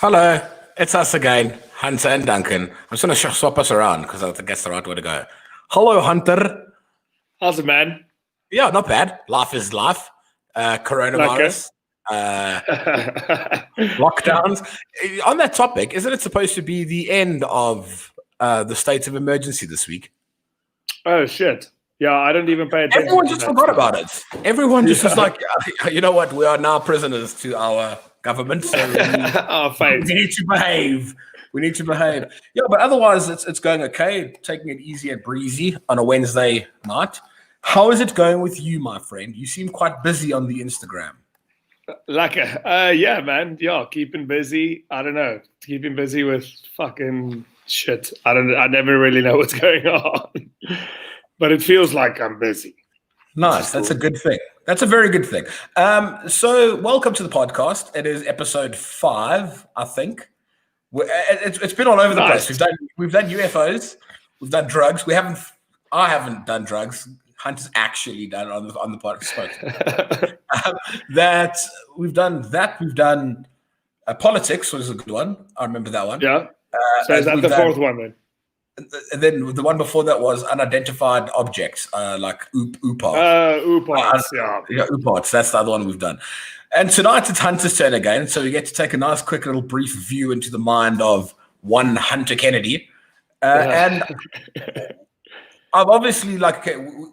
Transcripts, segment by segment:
Hello, it's us again, Hunter and Duncan. I'm just going to swap us around because I think that's the right way to go. Hello, Hunter. How's it, man? Yeah, not bad. Life is life. Coronavirus, lockdowns. On that topic, isn't it supposed to be the end of the state of emergency this week? Oh, shit. Yeah, I don't even pay attention. Everyone just forgot about it. Everyone just was like, you know what? We are now prisoners to our government. So we need to behave. We need to behave. Yeah, but otherwise, it's going okay. Taking it easy and breezy on a Wednesday night. How is it going with you, my friend? You seem quite busy on the Instagram. Yeah, man. Yeah, keeping busy. I don't know. Keeping busy with fucking shit. I never really know what's going on. But it feels like I'm busy. Nice. That's a good thing. That's a very good thing. So welcome to the podcast. It is episode 5, I think. It's been all over the place. We've done UFOs. We've done drugs. I haven't done drugs. Hunt's actually done on the podcast. That we've done. We've done politics, was a good one. I remember that one. Yeah. So is that the fourth one then? And then the one before that was unidentified objects, like UPOT. UPOTs, yeah, UPOTs. That's the other one we've done. And tonight it's Hunter's turn again, so we get to take a nice, quick little brief view into the mind of one Hunter Kennedy. And I've obviously,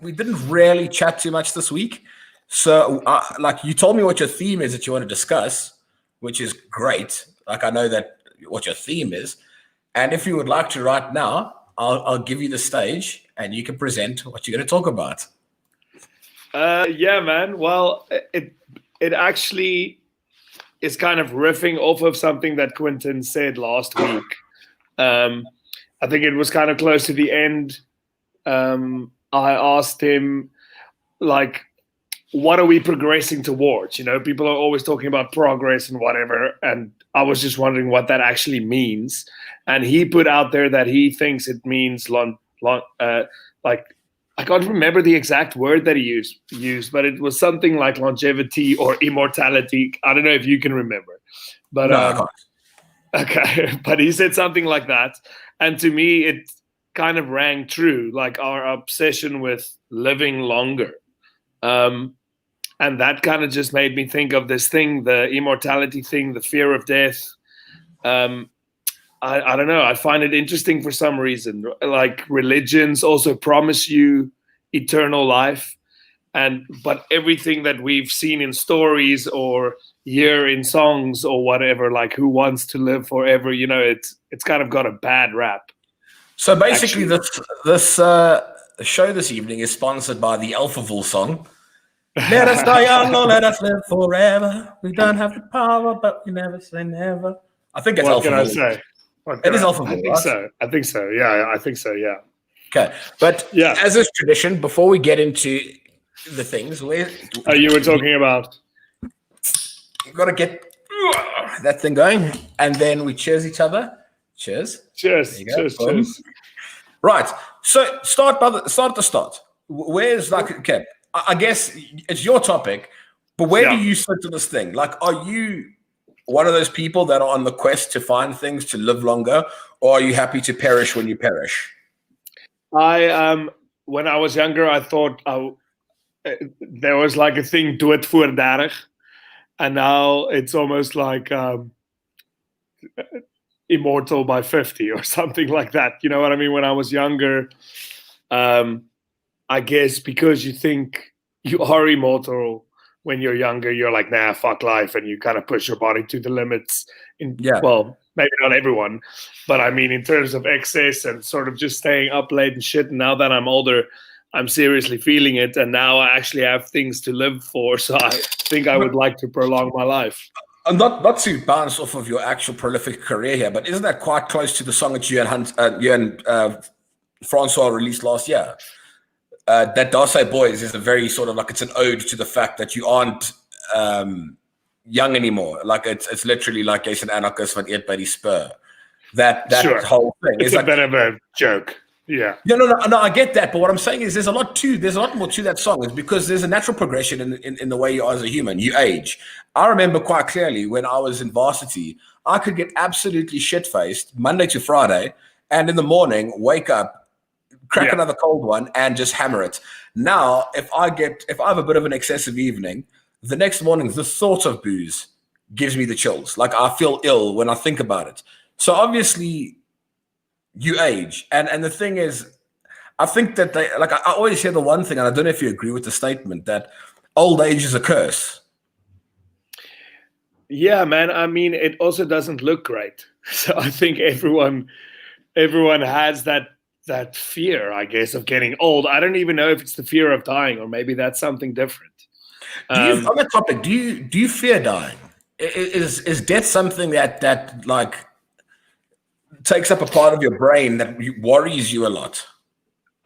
we didn't really chat too much this week. So, you told me what your theme is that you want to discuss, which is great. I know that what your theme is. And if you would like to right now, I'll give you the stage and you can present what you're going to talk about. Yeah, man. Well, it actually is kind of riffing off of something that Quentin said last week. I think it was kind of close to the end. I asked him, what are we progressing towards? You know, people are always talking about progress and whatever. And I was just wondering what that actually means. And he put out there that he thinks it means I can't remember the exact word that he used, but it was something like longevity or immortality. I don't know if you can remember, but no, I can't. Okay. But he said something like that, and to me, it kind of rang true, like our obsession with living longer, and that kind of just made me think of this thing, the immortality thing, the fear of death. I don't know. I find it interesting for some reason. Like religions also promise you eternal life, but everything that we've seen in stories or hear in songs or whatever, like who wants to live forever, you know, it's kind of got a bad rap. So basically, this show this evening is sponsored by the Alphaville song. Let us die young or let us live forever. We don't have the power, but we never say never. I think it's Alphaville. What can I say? It is Alphaville, I think so. I think so. Yeah, I think so. Yeah. Okay, but as is tradition, before we get into the things, you were talking about. You've got to get that thing going, and then we cheers each other. Cheers. Cheers. Cheers. Right. So start at the start. Where's okay? I guess it's your topic, but where do you sit to this thing? Are you one of those people that are on the quest to find things to live longer, or are you happy to perish when you perish? When I was younger, I thought there was like a thing, dood voor 30, and now it's almost like immortal by 50 or something like that. You know what I mean? When I was younger, I guess because you think you are immortal when you're younger, you're like, nah, fuck life. And you kind of push your body to the limits. Well, maybe not everyone, but I mean, in terms of excess and sort of just staying up late and shit. And now that I'm older, I'm seriously feeling it. And now I actually have things to live for. So I think I would like to prolong my life. Not to bounce off of your actual prolific career here, but isn't that quite close to the song that you and Francois released last year? That Darcy Boys is a very sort of it's an ode to the fact that you aren't young anymore. It's literally like Jason Anarchist van Eet by die Spur. That whole thing. It's a bit of a joke. Yeah. No, I get that. But what I'm saying is there's a lot more to that song. It's because there's a natural progression in the way you are as a human. You age. I remember quite clearly when I was in varsity, I could get absolutely shit-faced Monday to Friday, and in the morning, wake up, crack another cold one, and just hammer it. Now, if I have a bit of an excessive evening, the next morning, the thought of booze gives me the chills. Like, I feel ill when I think about it. So obviously, you age. And the thing is, I think that I always hear the one thing, and I don't know if you agree with the statement, that old age is a curse. Yeah, man. I mean, it also doesn't look great. So I think everyone has that fear, I guess, of getting old. I don't even know if it's the fear of dying, or maybe that's something different. On that topic, do you fear dying? Is death something that like takes up a part of your brain that worries you a lot?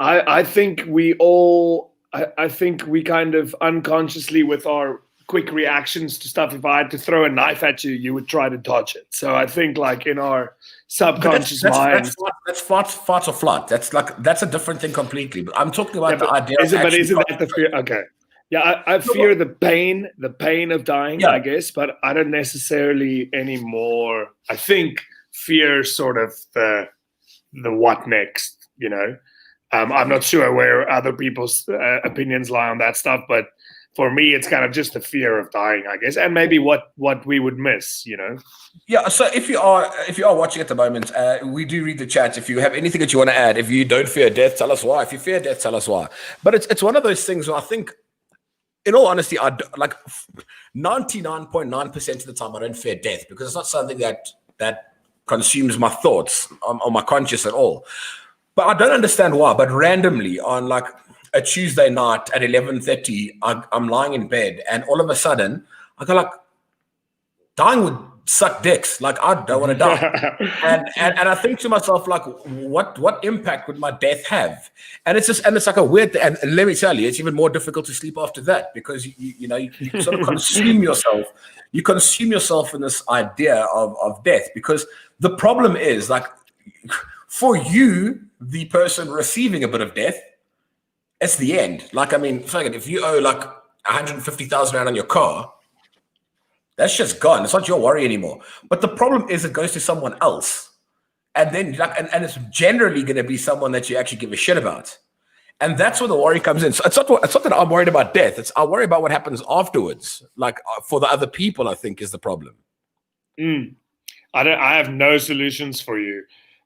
I think we all. I think we kind of unconsciously, with our quick reactions to stuff, if I had to throw a knife at you, you would try to dodge it. So I think, like, in our subconscious minds, that's fight or flight. That's a different thing completely. But I'm talking about the idea. Isn't that the fear? Okay. Yeah, I fear the pain of dying, I guess, but I don't necessarily anymore. I think fear sort of the what next, you know. I'm not sure where other people's opinions lie on that stuff, but for me, it's kind of just the fear of dying, I guess, and maybe what we would miss, you know. Yeah. So if you are watching at the moment, we do read the chat. If you have anything that you want to add, if you don't fear death, tell us why. If you fear death, tell us why. But it's one of those things where I think, in all honesty, I like 99.9% of the time I don't fear death, because it's not something that consumes my thoughts or my conscious at all. But I don't understand why. But randomly on like a Tuesday night at 11:30, I'm lying in bed, and all of a sudden I go like, dying would suck dicks. Like, I don't want to die. and I think to myself, like, what impact would my death have? And it's like a weird, and let me tell you, it's even more difficult to sleep after that, because you sort of consume yourself. You consume yourself in this idea of death, because the problem is, like, for you, the person receiving a bit of death, it's the end. Like, I mean, if you owe like 150,000 rand on your car, that's just gone. It's not your worry anymore. But the problem is, it goes to someone else, and then and it's generally going to be someone that you actually give a shit about, and that's where the worry comes in. So it's not that I'm worried about death. I worry about what happens afterwards. Like, for the other people, I think is the problem. I have no solutions for you.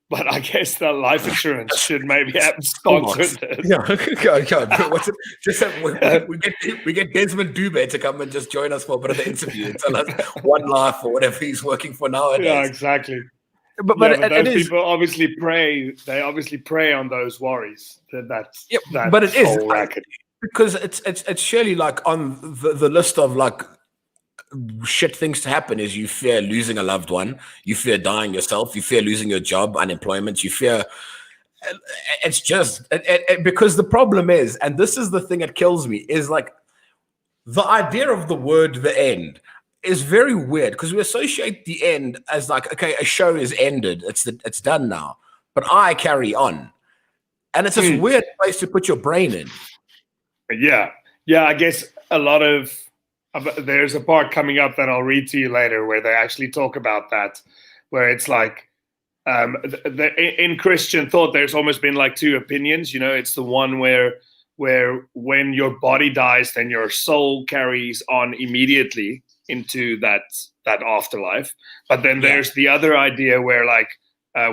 But I guess the life insurance should maybe have sponsored this. Yeah, what's it? Just we get Desmond Dube to come and just join us for a bit of the interview and tell us one life or whatever he's working for nowadays. Yeah, exactly. But those people obviously prey. They obviously prey on those worries. But it is racket. Because it's surely like on the list of like shit things to happen is you fear losing a loved one, you fear dying yourself, you fear losing your job, unemployment, you fear. It's just because the problem is, and this is the thing that kills me, is like the idea of the word "the end" is very weird, because we associate the end as like, okay, a show is ended, it's done now, but I carry on, and it's this weird place to put your brain in. Yeah, I guess a lot of. There's a part coming up that I'll read to you later where they actually talk about that, where it's like in Christian thought, there's almost been like two opinions. You know, it's the one where when your body dies, then your soul carries on immediately into that afterlife. But then there's the other idea where like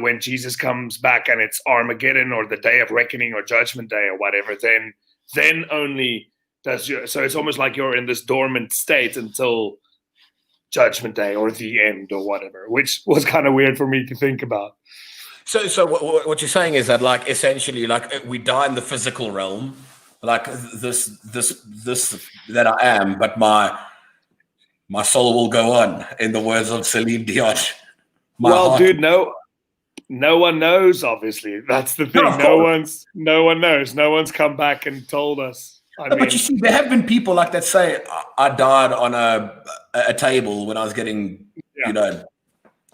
when Jesus comes back and it's Armageddon or the day of reckoning or Judgment Day or whatever, then only. So it's almost like you're in this dormant state until Judgment Day or the end or whatever, which was kind of weird for me to think about. So what you're saying is that, like, essentially, like, we die in the physical realm, like this that I am, but my soul will go on, in the words of Celine Dion. Dude, no one knows. Obviously, that's the thing. No one knows. No one's come back and told us. But you see, there have been people like that say, I died on a table when I was getting,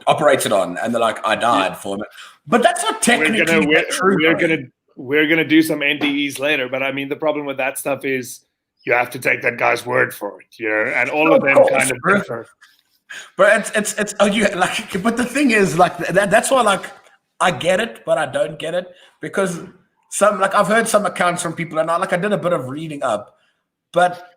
operated on, and they're like, I died for it. But that's not technically true. We're gonna do some NDEs later, but I mean, the problem with that stuff is you have to take that guy's word for it, you know, and all of them kind of differ. But it's oh, you like. But the thing is, like that's why, like, I get it, but I don't get it because I've heard some accounts from people, and I did a bit of reading up, but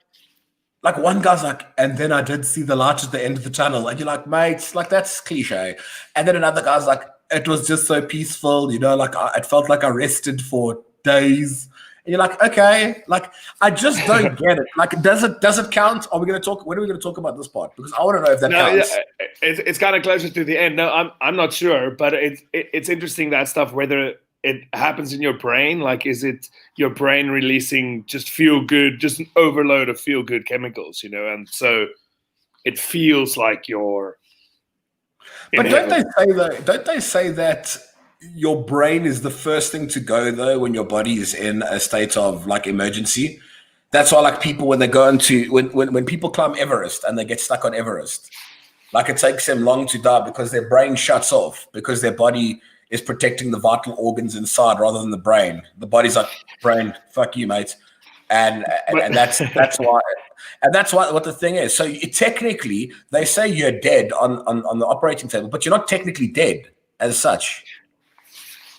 like one guy's like, and then I did see the light at the end of the tunnel, and you're like, mate, like that's cliche, and then another guy's like, it was just so peaceful, like it felt like I rested for days. And you're like, okay, like I just don't get it. Like, does it count? Are we going to talk? When are we going to talk about this part? Because I want to know if that counts. Yeah, it's kind of closer to the end. No, I'm not sure, but it's interesting that stuff. Whether it happens in your brain, like, is it your brain releasing just an overload of feel good chemicals, and so it feels like you're. But don't they say that your brain is the first thing to go though when your body is in a state of like emergency? That's why like people when they go into when people climb Everest and they get stuck on Everest, like it takes them long to die because their brain shuts off because their body is protecting the vital organs inside rather than the brain. The body's like, brain, fuck you, mate. And that's why. And that's what the thing is. So technically, they say you're dead on the operating table, but you're not technically dead as such.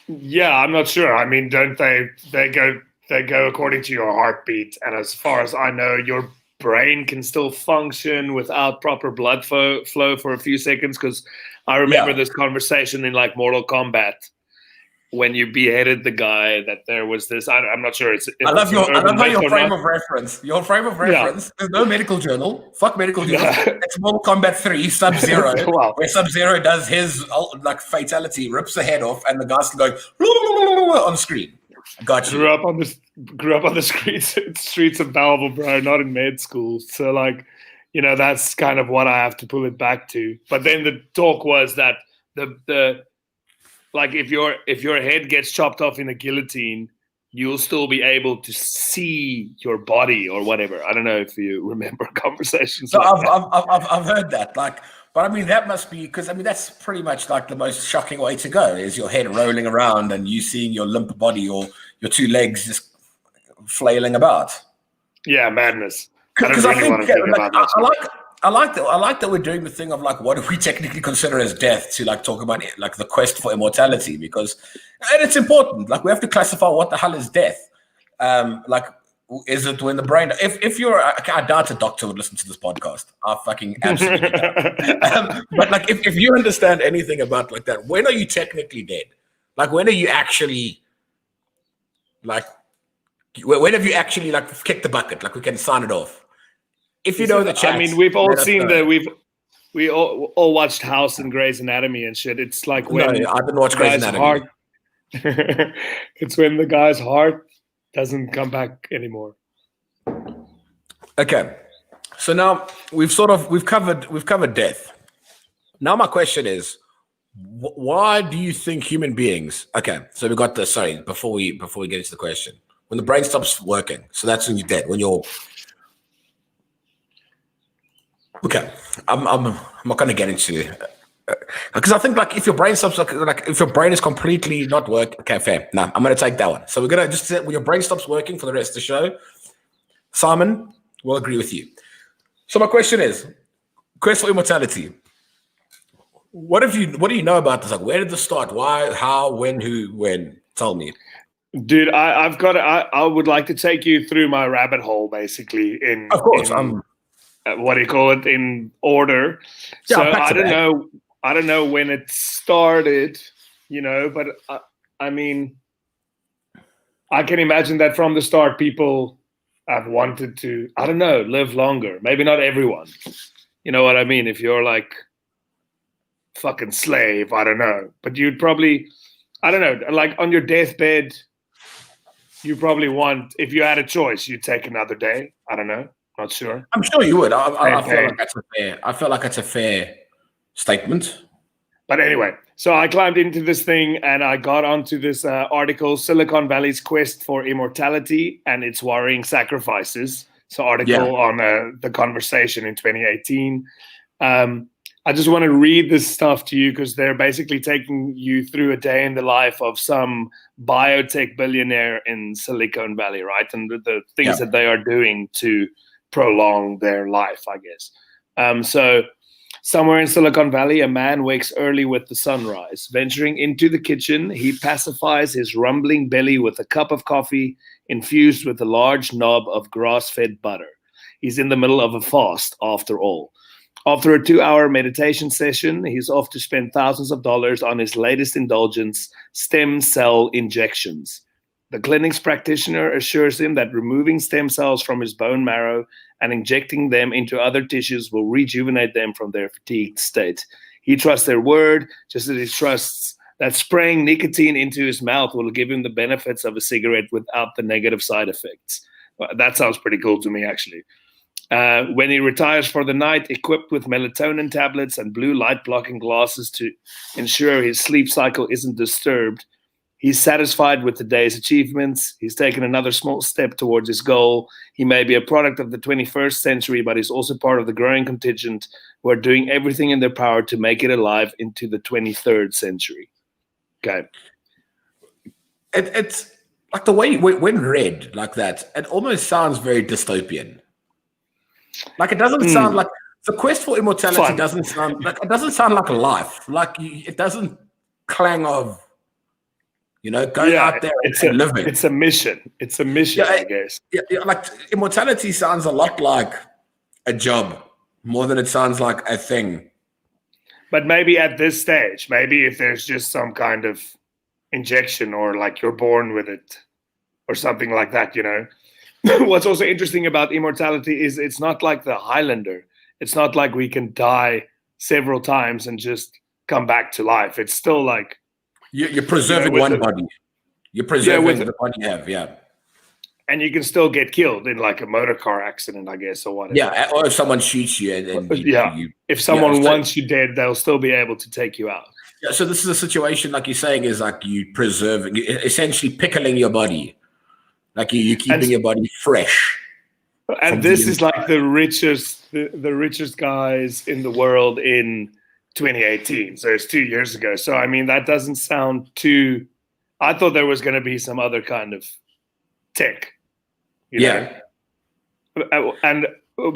Yeah, I'm not sure. I mean, don't they go according to your heartbeat, and as far as I know, your brain can still function without proper blood flow for a few seconds. Because I remember this conversation in like Mortal Kombat when you beheaded the guy. That there was this. I'm not sure. I love how your frame of reference. Your frame of reference. There's no medical journal. Fuck medical journal. It's Mortal Kombat 3 Sub-Zero, wow. Where Sub-Zero does his like fatality, rips the head off, and the guy's going on the screen. Got you. Grew up on the streets of Belleville, bro. Not in med school. So like, that's kind of what I have to pull it back to. But then the talk was that the like if your head gets chopped off in a guillotine, you'll still be able to see your body or whatever. I don't know if you remember conversations. So I've heard that. Like, but I mean that must be because that's pretty much like the most shocking way to go is your head rolling around and you seeing your limp body or your two legs just flailing about. Yeah, madness. Because I think I like that we're doing the thing of like, what do we technically consider as death to like talk about it, like the quest for immortality, because and it's important. Like we have to classify what the hell is death. Like, is it when the brain? If you're, I doubt a doctor would listen to this podcast. I fucking absolutely doubt. But like, if you understand anything about like that, when are you technically dead? Like, when are you actually like? When have you actually like kicked the bucket? Like we can sign it off. If you know the chat. I mean, we've all seen we all watched House and Grey's Anatomy and shit. It's like when I didn't watch Grey's Anatomy. It's when the guy's heart doesn't come back anymore. Okay, so now we've covered death. Now my question is, why do you think human beings? Okay, so we got the before we get into the question, when the brain stops working, so that's when you're dead. When you're okay, I'm not going to get into because I think like if your brain stops like if your brain is completely not working. Okay, fair. No, I'm going to take that one. So we're going to just say when your brain stops working for the rest of the show, Simon will agree with you. So my question is, quest for immortality. What do you know about this? Like, where did this start? Why? How? When? Who? When? Tell me. Dude, I would like to take you through my rabbit hole, basically. Of course, what do you call it, in order. Yeah, so I don't know when it started, but I mean, I can imagine that from the start people have wanted to, I don't know, live longer. Maybe not everyone. You know what I mean? If you're like fucking slave, I don't know. But you'd probably, I don't know, like on your deathbed, you probably want, if you had a choice, you'd take another day. I don't know. Not sure. I'm sure you would. I feel like that's a fair statement. But anyway, so I climbed into this thing and I got onto this article, Silicon Valley's Quest for Immortality and Its Worrying Sacrifices. So article on the conversation in 2018. I just want to read this stuff to you because they're basically taking you through a day in the life of some biotech billionaire in Silicon Valley, right? And the things that they are doing to prolong their life, I guess. So Somewhere in Silicon Valley, a man wakes early with the sunrise. Venturing into the kitchen, he pacifies his rumbling belly with a cup of coffee infused with a large knob of grass-fed butter. He's in the middle of a fast, after all. After a 2-hour meditation session, he's off to spend thousands of dollars on his latest indulgence, stem cell injections. The clinic's practitioner assures him that removing stem cells from his bone marrow and injecting them into other tissues will rejuvenate them from their fatigued state. He trusts their word, just as he trusts that spraying nicotine into his mouth will give him the benefits of a cigarette without the negative side effects. Well, that sounds pretty cool to me, actually. When he retires for the night, equipped with melatonin tablets and blue light blocking glasses to ensure his sleep cycle isn't disturbed, he's satisfied with the day's achievements. He's taken another small step towards his goal. He may be a product of the 21st century, but he's also part of the growing contingent who are doing everything in their power to make it alive into the 23rd century. Okay. It's like the way when read like that, it almost sounds very dystopian. Like it doesn't sound like the quest for immortality doesn't sound like a life. Like it doesn't clang of, going out there and living. It's a mission. It's a mission, I guess. Yeah, like immortality sounds a lot like a job more than it sounds like a thing. But maybe at this stage, maybe if there's just some kind of injection or like you're born with it or something like that, What's also interesting about immortality is it's not like the Highlander. It's not like we can die several times and just come back to life. It's still like you're preserving one body. You're preserving the body you have, and you can still get killed in like a motor car accident, I guess, or whatever. Yeah, or if someone shoots you, if someone wants you dead, they'll still be able to take you out. Yeah, so this is a situation, like you're saying, is like you preserving, essentially pickling your body. Like you're keeping your body fresh. And this is like the richest guys in the world in 2018. So it's 2 years ago. So, I mean, that doesn't sound too... I thought there was going to be some other kind of tech. You know? And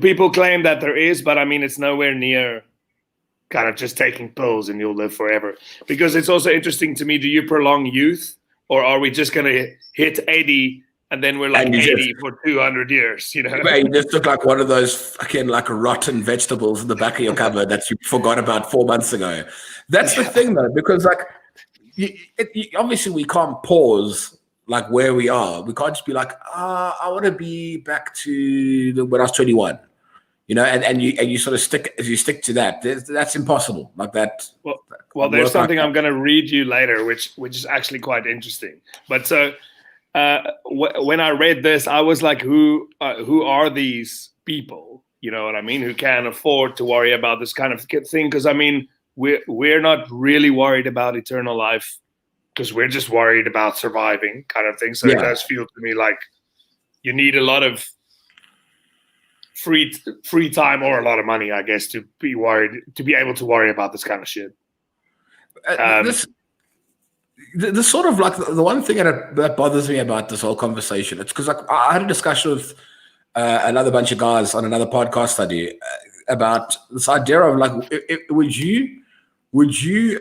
people claim that there is, but I mean, it's nowhere near kind of just taking pills and you'll live forever. Because it's also interesting to me, do you prolong youth? Or are we just going to hit 80 and then we're like 80 for 200 years, You just look like one of those fucking like rotten vegetables in the back of your cupboard that you forgot about 4 months ago. That's the thing, though, because like obviously we can't pause like where we are. We can't just be like, I want to be back to when I was 21, and you sort of stick to that. That's impossible. Like that. Well, there's something I'm going to read you later, which is actually quite interesting. But so. When I read this, I was like, who are these people? You know what I mean? Who can afford to worry about this kind of thing? Because I mean, we're not really worried about eternal life because we're just worried about surviving, kind of thing. So it does feel to me like you need a lot of free time or a lot of money, I guess, to be able to worry about this kind of shit. The sort of like the one thing that bothers me about this whole conversation, it's because like I had a discussion with another bunch of guys on another podcast study about this idea of like, would you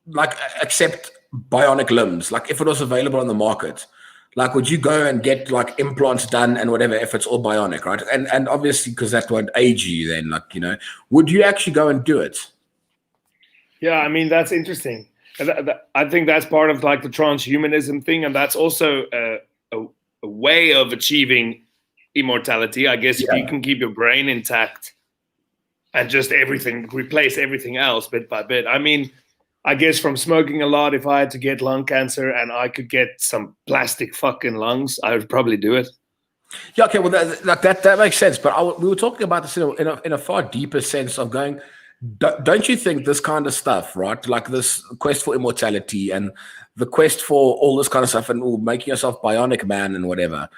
like accept bionic limbs? Like if it was available on the market, like would you go and get like implants done and whatever if it's all bionic, right? And obviously because that won't age you then, like, would you actually go and do it? Yeah, I mean, that's interesting. I think that's part of like the transhumanism thing. And that's also a way of achieving immortality. I guess if you can keep your brain intact and just replace everything else bit by bit. I mean, I guess from smoking a lot, if I had to get lung cancer and I could get some plastic fucking lungs, I would probably do it. Yeah, okay, well, that makes sense. But we were talking about this in a far deeper sense of going... Don't you think this kind of stuff, right? Like this quest for immortality and the quest for all this kind of stuff and making yourself bionic man and whatever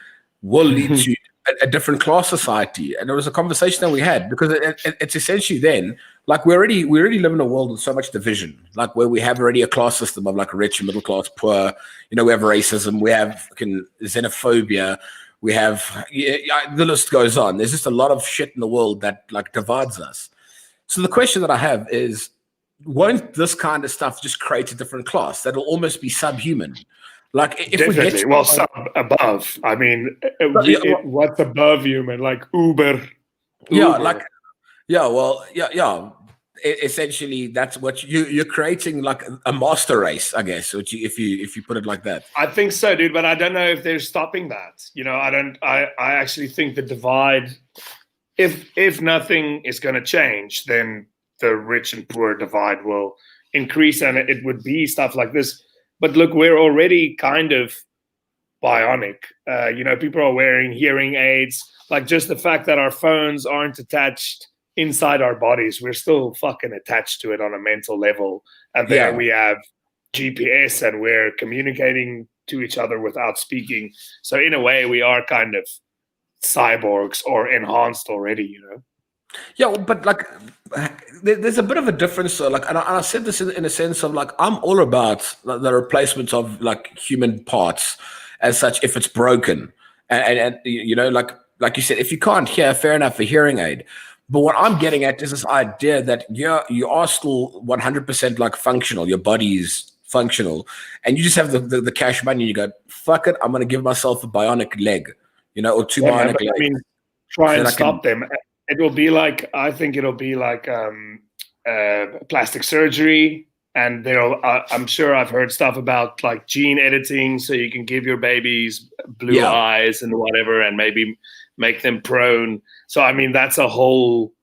will lead to a different class society. And there was a conversation that we had because it's essentially then like we already live in a world with so much division, like where we have already a class system of like rich, middle class, poor. We have racism, we have fucking xenophobia. We have the list goes on. There's just a lot of shit in the world that like divides us. So the question that I have is, won't this kind of stuff just create a different class that'll almost be subhuman? Like if definitely, above. I mean, what's above human? Like Uber. Essentially, that's what you're creating, like a master race, I guess. If you put it like that, I think so, dude. But I don't know if they're stopping that. I actually think the divide, if nothing is going to change, then the rich and poor divide will increase, and it would be stuff like this. But look, we're already kind of bionic. People are wearing hearing aids. Like just the fact that our phones aren't attached inside our bodies, we're still fucking attached to it on a mental level. And there we have GPS, and we're communicating to each other without speaking. So in a way, we are kind of cyborgs or enhanced already, Yeah, but like, there's a bit of a difference. So, like, and I said this in a sense of like, I'm all about the replacement of like human parts as such if it's broken, and like you said, if you can't hear, fair enough, a hearing aid. But what I'm getting at is this idea that you are still 100% like functional. Your body's functional, and you just have the cash money. And you go, fuck it, I'm going to give myself a bionic leg, or two bionic legs. I mean, try and stop them. It will be like, I think it'll be like plastic surgery, and I'm sure I've heard stuff about like gene editing, so you can give your babies blue eyes and whatever, and maybe make them prone. So I mean, that's a whole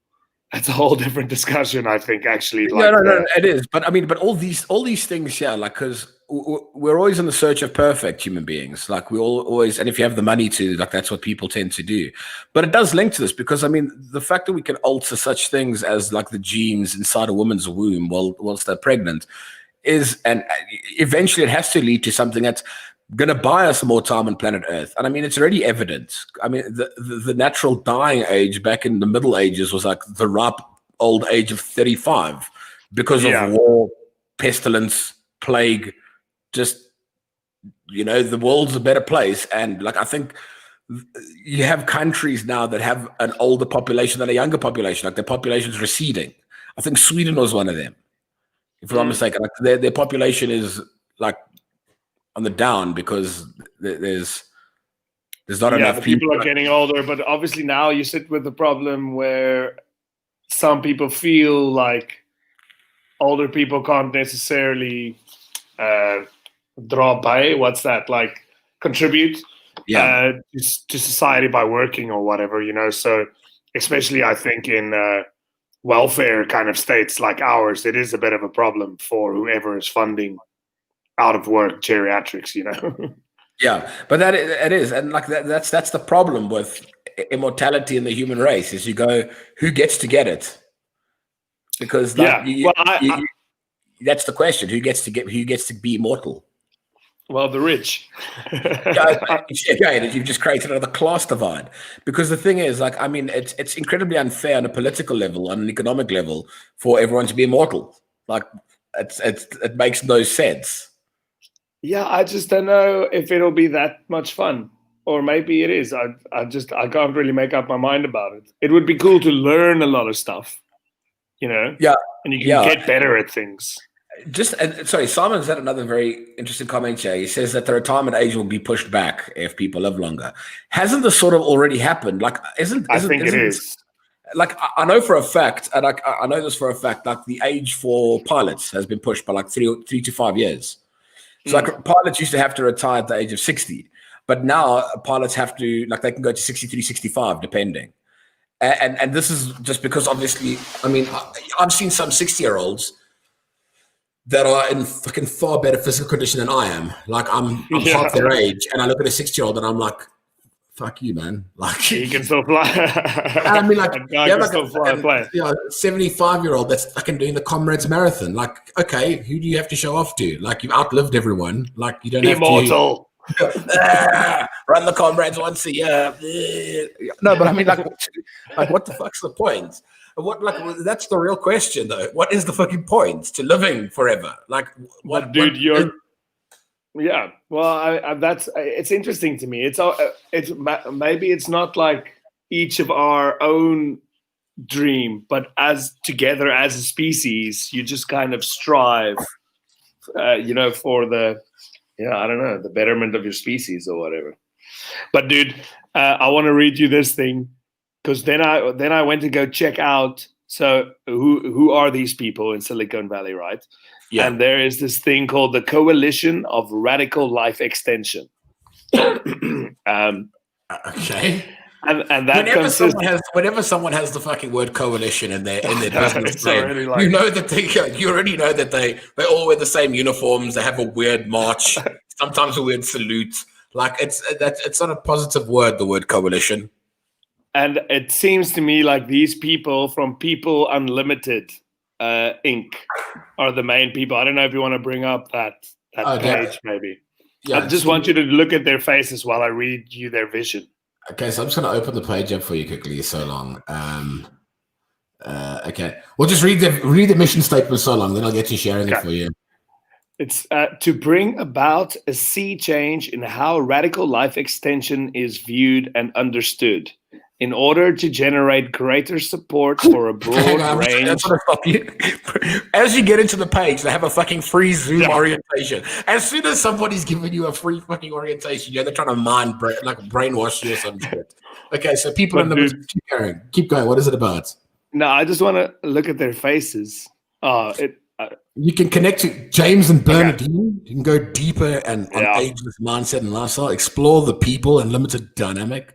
different discussion, I think, actually. Like, no, it is. But I mean, but all these things, like, because we're always in the search of perfect human beings. Like we always, and if you have the money to, like, that's what people tend to do. But it does link to this because I mean, the fact that we can alter such things as like the genes inside a woman's womb whilst they're pregnant and eventually it has to lead to something that's going to buy us more time on planet Earth. And I mean, it's already evident. I mean, the natural dying age back in the Middle Ages was like the ripe old age of 35 because of war, pestilence, plague. Just, the world's a better place. And like, I think you have countries now that have an older population than a younger population. Like their population's receding. I think Sweden was one of them, if I'm not mistaken. Like their population is like on the down because there's not enough people are getting older. But obviously now you sit with the problem where some people feel like older people can't necessarily draw by. What's that? Like contribute to society by working or whatever, So especially I think in welfare kind of states like ours, it is a bit of a problem for whoever is funding out of work geriatrics, Yeah, but it is, and like that's the problem with immortality in the human race is you go, who gets to get it? Because that's the question: who gets to be immortal? Well, the rich. You've just created another class divide. Because the thing is, like, I mean, it's incredibly unfair on a political level, on an economic level, for everyone to be immortal. Like, it makes no sense. Yeah, I just don't know if it'll be that much fun, or maybe it is. I can't really make up my mind about it. It would be cool to learn a lot of stuff, Yeah, and you can get better at things. Simon's had another very interesting comment here. He says that the retirement age will be pushed back if people live longer. Hasn't this sort of already happened? Like, I think it is. Like, I know for a fact, and I know this for a fact, like the age for pilots has been pushed by like 3 to 5 years. So like pilots used to have to retire at the age of 60, but now pilots have to, like, they can go to 63, 65, depending. And this is just because obviously, I mean, I've seen some 60-year-olds that are in fucking far better physical condition than I am. Like I'm half their age, and I look at a 60-year-old and I'm like, fuck you, man. Like he can still fly. I mean, like, yeah, like a 75-year-old that's fucking doing the Comrades Marathon. Like, okay, who do you have to show off to? Like, you've outlived everyone. Like, you don't have Immortal. Run the Comrades once a year. No, but I mean, like, what the fuck's the point? That's the real question, though. What is the fucking point to living forever? Like, what, dude, Yeah, well, it's interesting to me. It's maybe it's not like each of our own dream, but as together as a species, you just kind of strive, for the I don't know, the betterment of your species or whatever. But dude, I want to read you this thing because then I went to go check out. So who are these people in Silicon Valley, right? Yeah. And there is this thing called the Coalition of Radical Life Extension. Okay. And that whenever someone has the fucking word coalition in their business name, you already know that they all wear the same uniforms. They have a weird march, sometimes a weird salute. Like it's not a positive word, the word coalition. And it seems to me like these people from People Unlimited Inc. are the main people. I don't know if you want to bring up that page, maybe. Yeah, I just want you to look at their faces while I read you their vision. Okay, so I'm just going to open the page up for you quickly. So long. Okay, we'll just read the mission statement so long, then I'll get you sharing it for you. It's to bring about a sea change in how radical life extension is viewed and understood, in order to generate greater support for a broad range. As you get into the page, they have a fucking free Zoom orientation. As soon as somebody's giving you a free fucking orientation, they're trying to brainwash you or some shit. Okay, so people in the keep going. What is it about? No, I just want to look at their faces. You can connect to James and Bernardine. Okay. You can go deeper on ageless mindset and lifestyle. Explore the people and limited dynamic.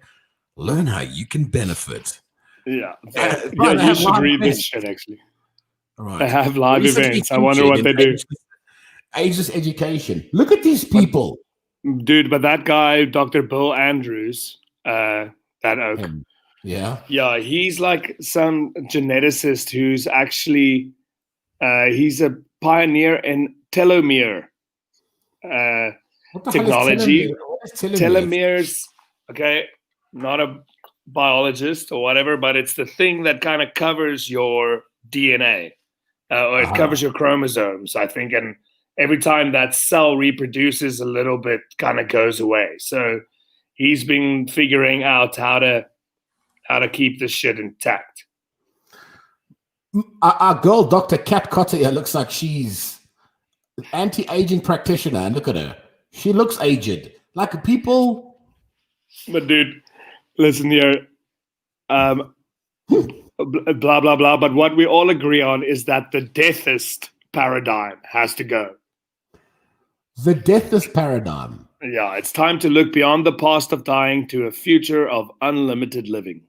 Learn how you can benefit. Yeah. You should read this shit, actually. All right. They have live events. I wonder what they do. Ageless education. Look at these people. Dude, but that guy, Dr. Bill Andrews, that oak. Yeah. Yeah, he's like some geneticist who's actually, he's a pioneer in telomere technology. Telomeres, okay. Not a biologist or whatever, but it's the thing that kind of covers your DNA or it covers your chromosomes, I think. And every time that cell reproduces a little bit, kind of goes away. So he's been figuring out how to keep this shit intact. Our girl, Dr. Kat Cotter, here looks like she's an anti-aging practitioner. And look at her. She looks aged. Like people. But dude, listen here, blah, blah, blah. But what we all agree on is that the deathist paradigm has to go. The deathist paradigm. Yeah, it's time to look beyond the past of dying to a future of unlimited living.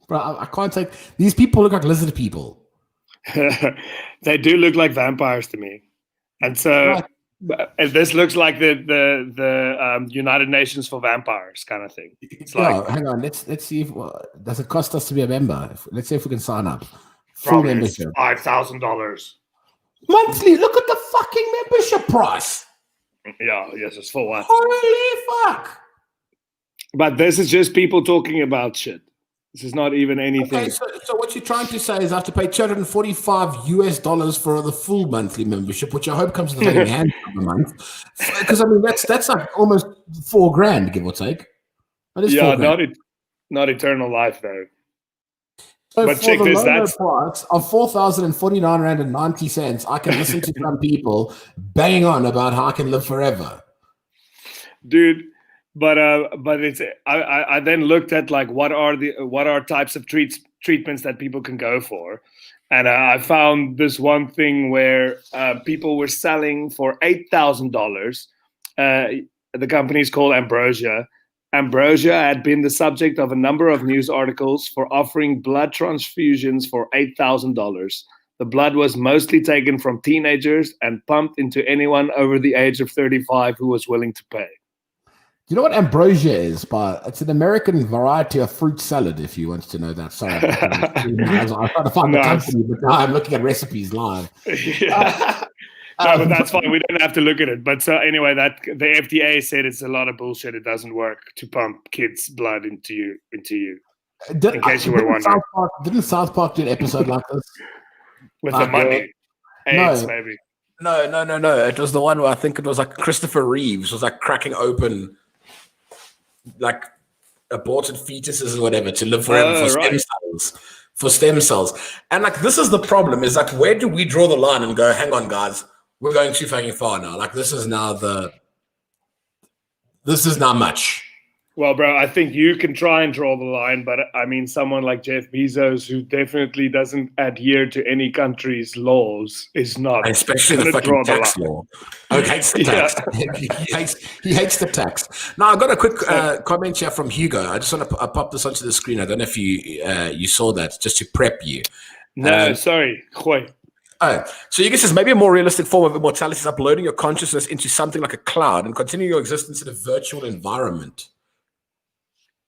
Bro, I can't take... These people look like lizard people. They do look like vampires to me. And so... This looks like the United Nations for vampires kind of thing. It's like, hang on, let's see if does it cost us to be a member? Let's see if we can sign up. Full membership, $5,000 monthly. Look at the fucking membership price. Yeah, yes, it's full. Holy fuck! But this is just people talking about shit. This is not even anything. Okay, so what you're trying to say is I have to pay $245 for the full monthly membership, which I hope comes with a hand a month. Because I mean that's like almost $4,000, give or take. Yeah, not eternal life though. So but check this. That's price of $4,049.90. I can listen to some people bang on about how I can live forever, dude. But it's I then looked at like what are types of treatments that people can go for, and I found this one thing where people were selling for $8,000. The company is called Ambrosia. Ambrosia had been the subject of a number of news articles for offering blood transfusions for $8,000. The blood was mostly taken from teenagers and pumped into anyone over the age of 35 who was willing to pay. You know what ambrosia is? But it's an American variety of fruit salad, if you want to know that. Sorry. I'm trying to find the company, but now I'm looking at recipes live. Yeah. No, but that's fine. We don't have to look at it. But so anyway, that the FDA said it's a lot of bullshit. It doesn't work to pump kids' blood into you. In case you were wondering. Didn't South Park do an episode like this? With the money. AIDS, maybe. No. It was the one where I think it was like Christopher Reeves was like cracking open like aborted fetuses or whatever to live forever for stem cells. For stem cells. And like this is the problem, is like where do we draw the line and go, hang on, guys, we're going too fucking far now. Like this is now much. Well, bro, I think you can try and draw the line, but I mean, someone like Jeff Bezos, who definitely doesn't adhere to any country's laws, is not. Especially the fucking tax law. Oh, he hates the tax. he hates the tax. Now, I've got a quick comment here from Hugo. I just want to pop this onto the screen. I don't know if you saw that, just to prep you. No, sorry. Gooi. Oh, so you guess says maybe a more realistic form of immortality is uploading your consciousness into something like a cloud and continuing your existence in a virtual environment.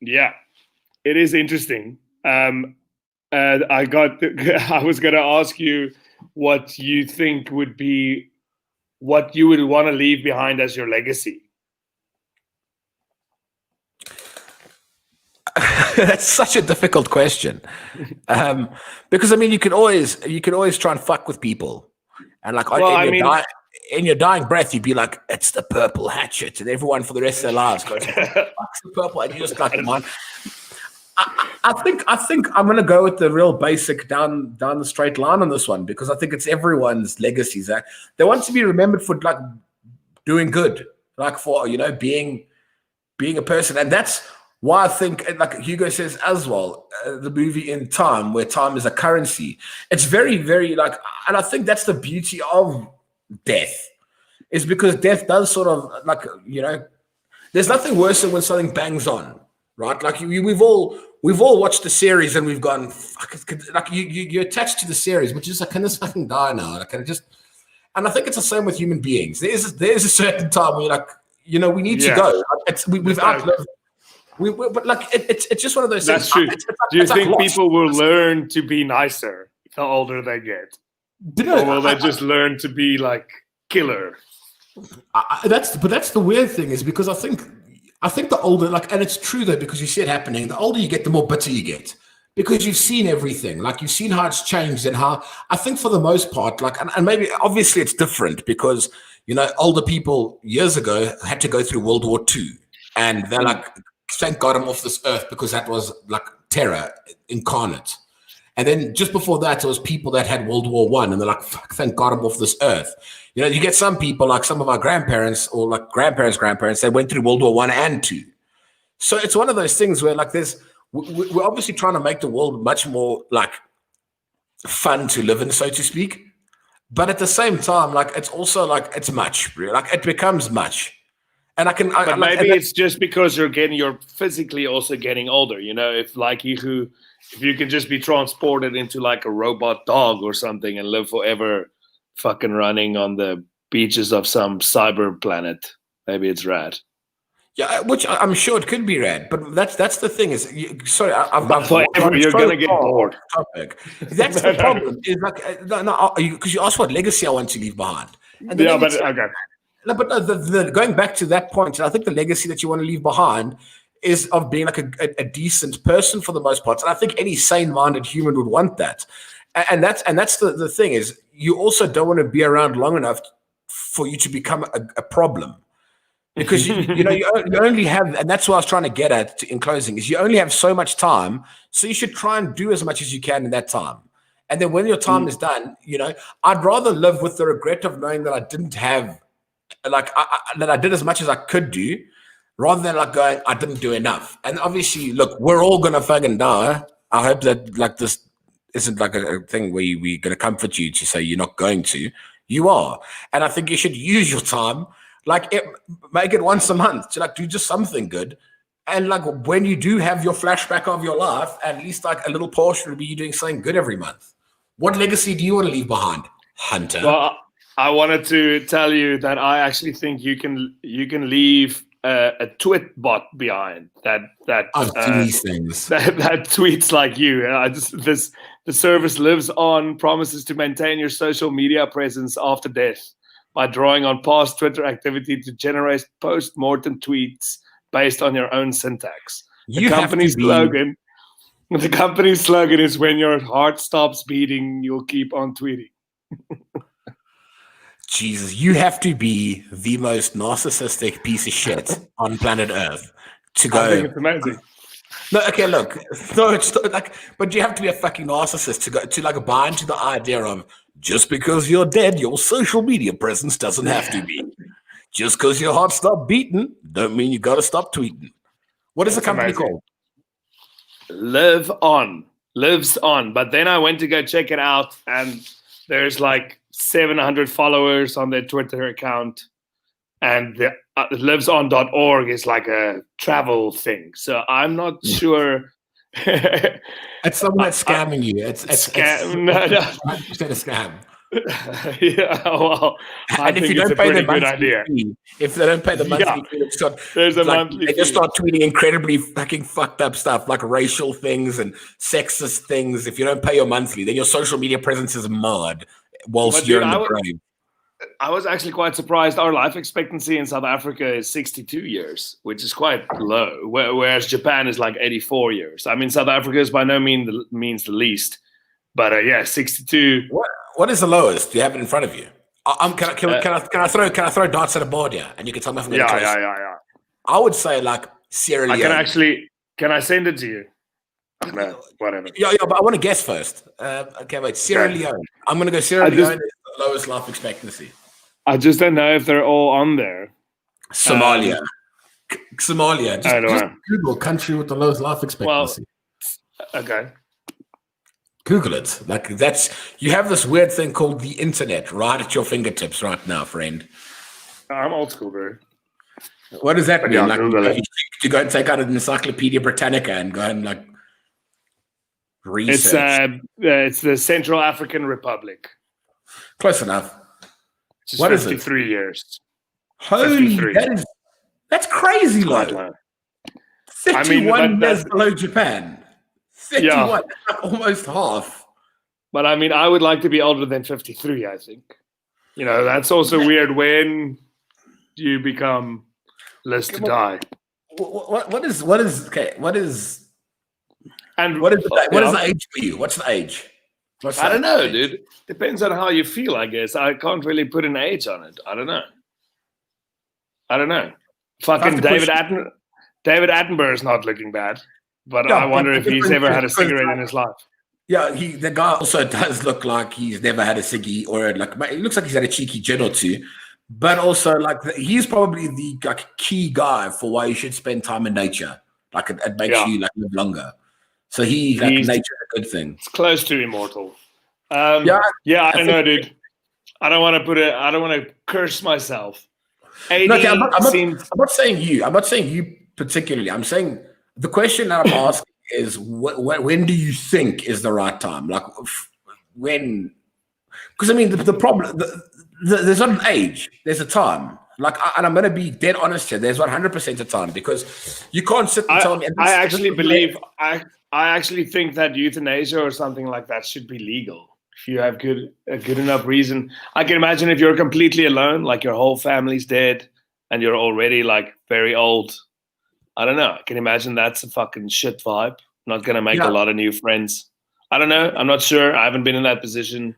Yeah, it is interesting. I was going to ask you what you think would be what you would want to leave behind as your legacy. That's such a difficult question, because I mean you can always try and fuck with people, and like in your dying breath you'd be like, it's the purple hatchet, and everyone for the rest of their lives goes, fuck's the purple, and you just like, man. I think I'm gonna go with the real basic down the straight line on this one, because I think it's everyone's legacies. They want to be remembered for like doing good, like for being a person, and that's why I think, like Hugo says as well, the movie In Time, where time is a currency. It's very, very like, and I think that's the beauty of death, is because death does sort of like, there's nothing worse than when something bangs on, right? Like we've all watched the series and we've gone, fuck, like you're attached to the series, which is like, can this fucking die now? Like, and I think it's the same with human beings. There's a certain time where you're like, we need to go. Like, we've outlived. But like it's just one of those things. That's true. Do you think people will learn to be nicer the older they get? Or will they just learn to be like killer? That's the weird thing, is because I think the older, like, and it's true though, because you see it happening, the older you get, the more bitter you get, because you've seen everything. Like you've seen how it's changed, and how I think for the most part, like, and maybe obviously it's different because older people years ago had to go through World War II, and they're like, thank God I'm off this earth, because that was like terror incarnate. And then just before that, there was people that had World War I, and they're like, fuck, thank God I'm off this earth. You get some people, like some of our grandparents or like grandparents, they went through World War I and II. So it's one of those things where like we're obviously trying to make the world much more like fun to live in, so to speak. But at the same time, like it's also like it's much, like it becomes much. And but maybe it's just because you're physically also getting older. If you can just be transported into like a robot dog or something and live forever, fucking running on the beaches of some cyber planet, maybe it's rad. Yeah, which I'm sure it could be rad, but that's the thing is, forever you're gonna get bored. Topic. That's the problem. Is like because you asked what legacy I want to leave behind. And okay. No, but going back to that point, I think the legacy that you want to leave behind is of being like a decent person for the most part. And I think any sane-minded human would want that. And that's the thing, is you also don't want to be around long enough for you to become a problem. Because you only have, and that's what I was trying to get at in closing, is you only have so much time, so you should try and do as much as you can in that time. And then when your time is done, I'd rather live with the regret of knowing that I didn't have, like, that I did as much as I could do, rather than like going, I didn't do enough. And obviously, look, we're all gonna fucking die. I hope that like this isn't like a thing where we're gonna comfort you to say you're not going to. You are, and I think you should use your time, like make it once a month to like do just something good. And like when you do have your flashback of your life, at least like a little portion would be you doing something good every month. What legacy do you want to leave behind, Hunter? Well, I wanted to tell you that I actually think you can leave a tweet bot behind that these things that tweets like you. The service lives on, promises to maintain your social media presence after death by drawing on past Twitter activity to generate post-mortem tweets based on your own syntax. The company's slogan is, when your heart stops beating, you'll keep on tweeting. Jesus, you have to be the most narcissistic piece of shit on planet Earth to go. I think it's amazing. No, okay, look, no, it's not like, but you have to be a fucking narcissist to go to like buy into the idea of just because you're dead, your social media presence doesn't have to be. Just because your heart stopped beating, don't mean you got to stop tweeting. What is the company called? Lives On. But then I went to go check it out, and there's like 700 followers on their Twitter account, and the liveson.org is like a travel thing. So I'm not sure. It's someone that's scamming you. It's scam. No. 100% a scam. Yeah, well, I think it's a pretty good idea. If they don't pay the monthly fee, there's a monthly fee. They just start tweeting incredibly fucking fucked up stuff, like racial things and sexist things. If you don't pay your monthly, then your social media presence is marred whilst you're in the grave. I was actually quite surprised. Our life expectancy in South Africa is 62 years, which is quite low, whereas Japan is like 84 years. I mean, South Africa is by no means the least, but 62. What is the lowest? Do you have it in front of you? Can I throw darts at a board here, and you can tell me if I'm going to close? Yeah. I would say like Sierra Leone. Can I send it to you? No, whatever. Yeah, but I want to guess first. Okay, wait. Sierra Leone. I'm going to go Sierra Leone is the lowest life expectancy. I just don't know if they're all on there. Somalia. Just Google country with the lowest life expectancy. Well, okay. Google it. Like you have this weird thing called the internet right at your fingertips right now, friend. I'm old school, bro. What does that mean? Like you go and take out an Encyclopedia Britannica and go and like research. It's the Central African Republic. Close enough. Just what 53 is it? Years. Holy, that's crazy, low. 51 years below Japan. 51, almost half. But I mean, I would like to be older than 53, I think. You know, that's also weird when you become less to die. What is the age for you? What's the age? I don't know, dude. Depends on how you feel, I guess. I can't really put an age on it. I don't know. Fucking David Attenborough is not looking bad. But I wonder if he's ever had a cigarette in his life. Yeah, the guy also does look like he's never had a ciggy, or like it looks like he's had a cheeky gin or two. But also, like he's probably the key guy for why you should spend time in nature. Like it makes you like live longer. So nature's a good thing. It's close to immortal. I don't know, dude. I don't want to curse myself. I'm not saying you. I'm not saying you particularly. I'm saying. The question that I'm asking is, when do you think is the right time? Like, when? Because I mean, the problem, there's not an age. There's a time. Like, and I'm going to be dead honest here. There's 100% a time because you can't sit and tell me. I actually think that euthanasia or something like that should be legal if you have a good enough reason. I can imagine if you're completely alone, like your whole family's dead, and you're already like very old. I don't know. I can imagine that's a fucking shit vibe. Not going to make a lot of new friends. I don't know. I'm not sure. I haven't been in that position.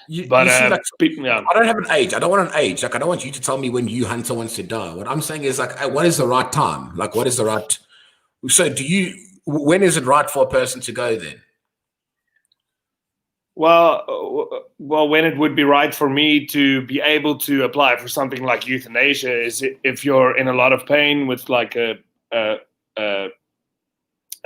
I don't have an age. I don't want an age. Like, I don't want you to tell me when you Hunter wants to die. What I'm saying is, like, what is the right time? Like, what is the right... So when is it right for a person to go then? Well, when it would be right for me to be able to apply for something like euthanasia is if you're in a lot of pain with like a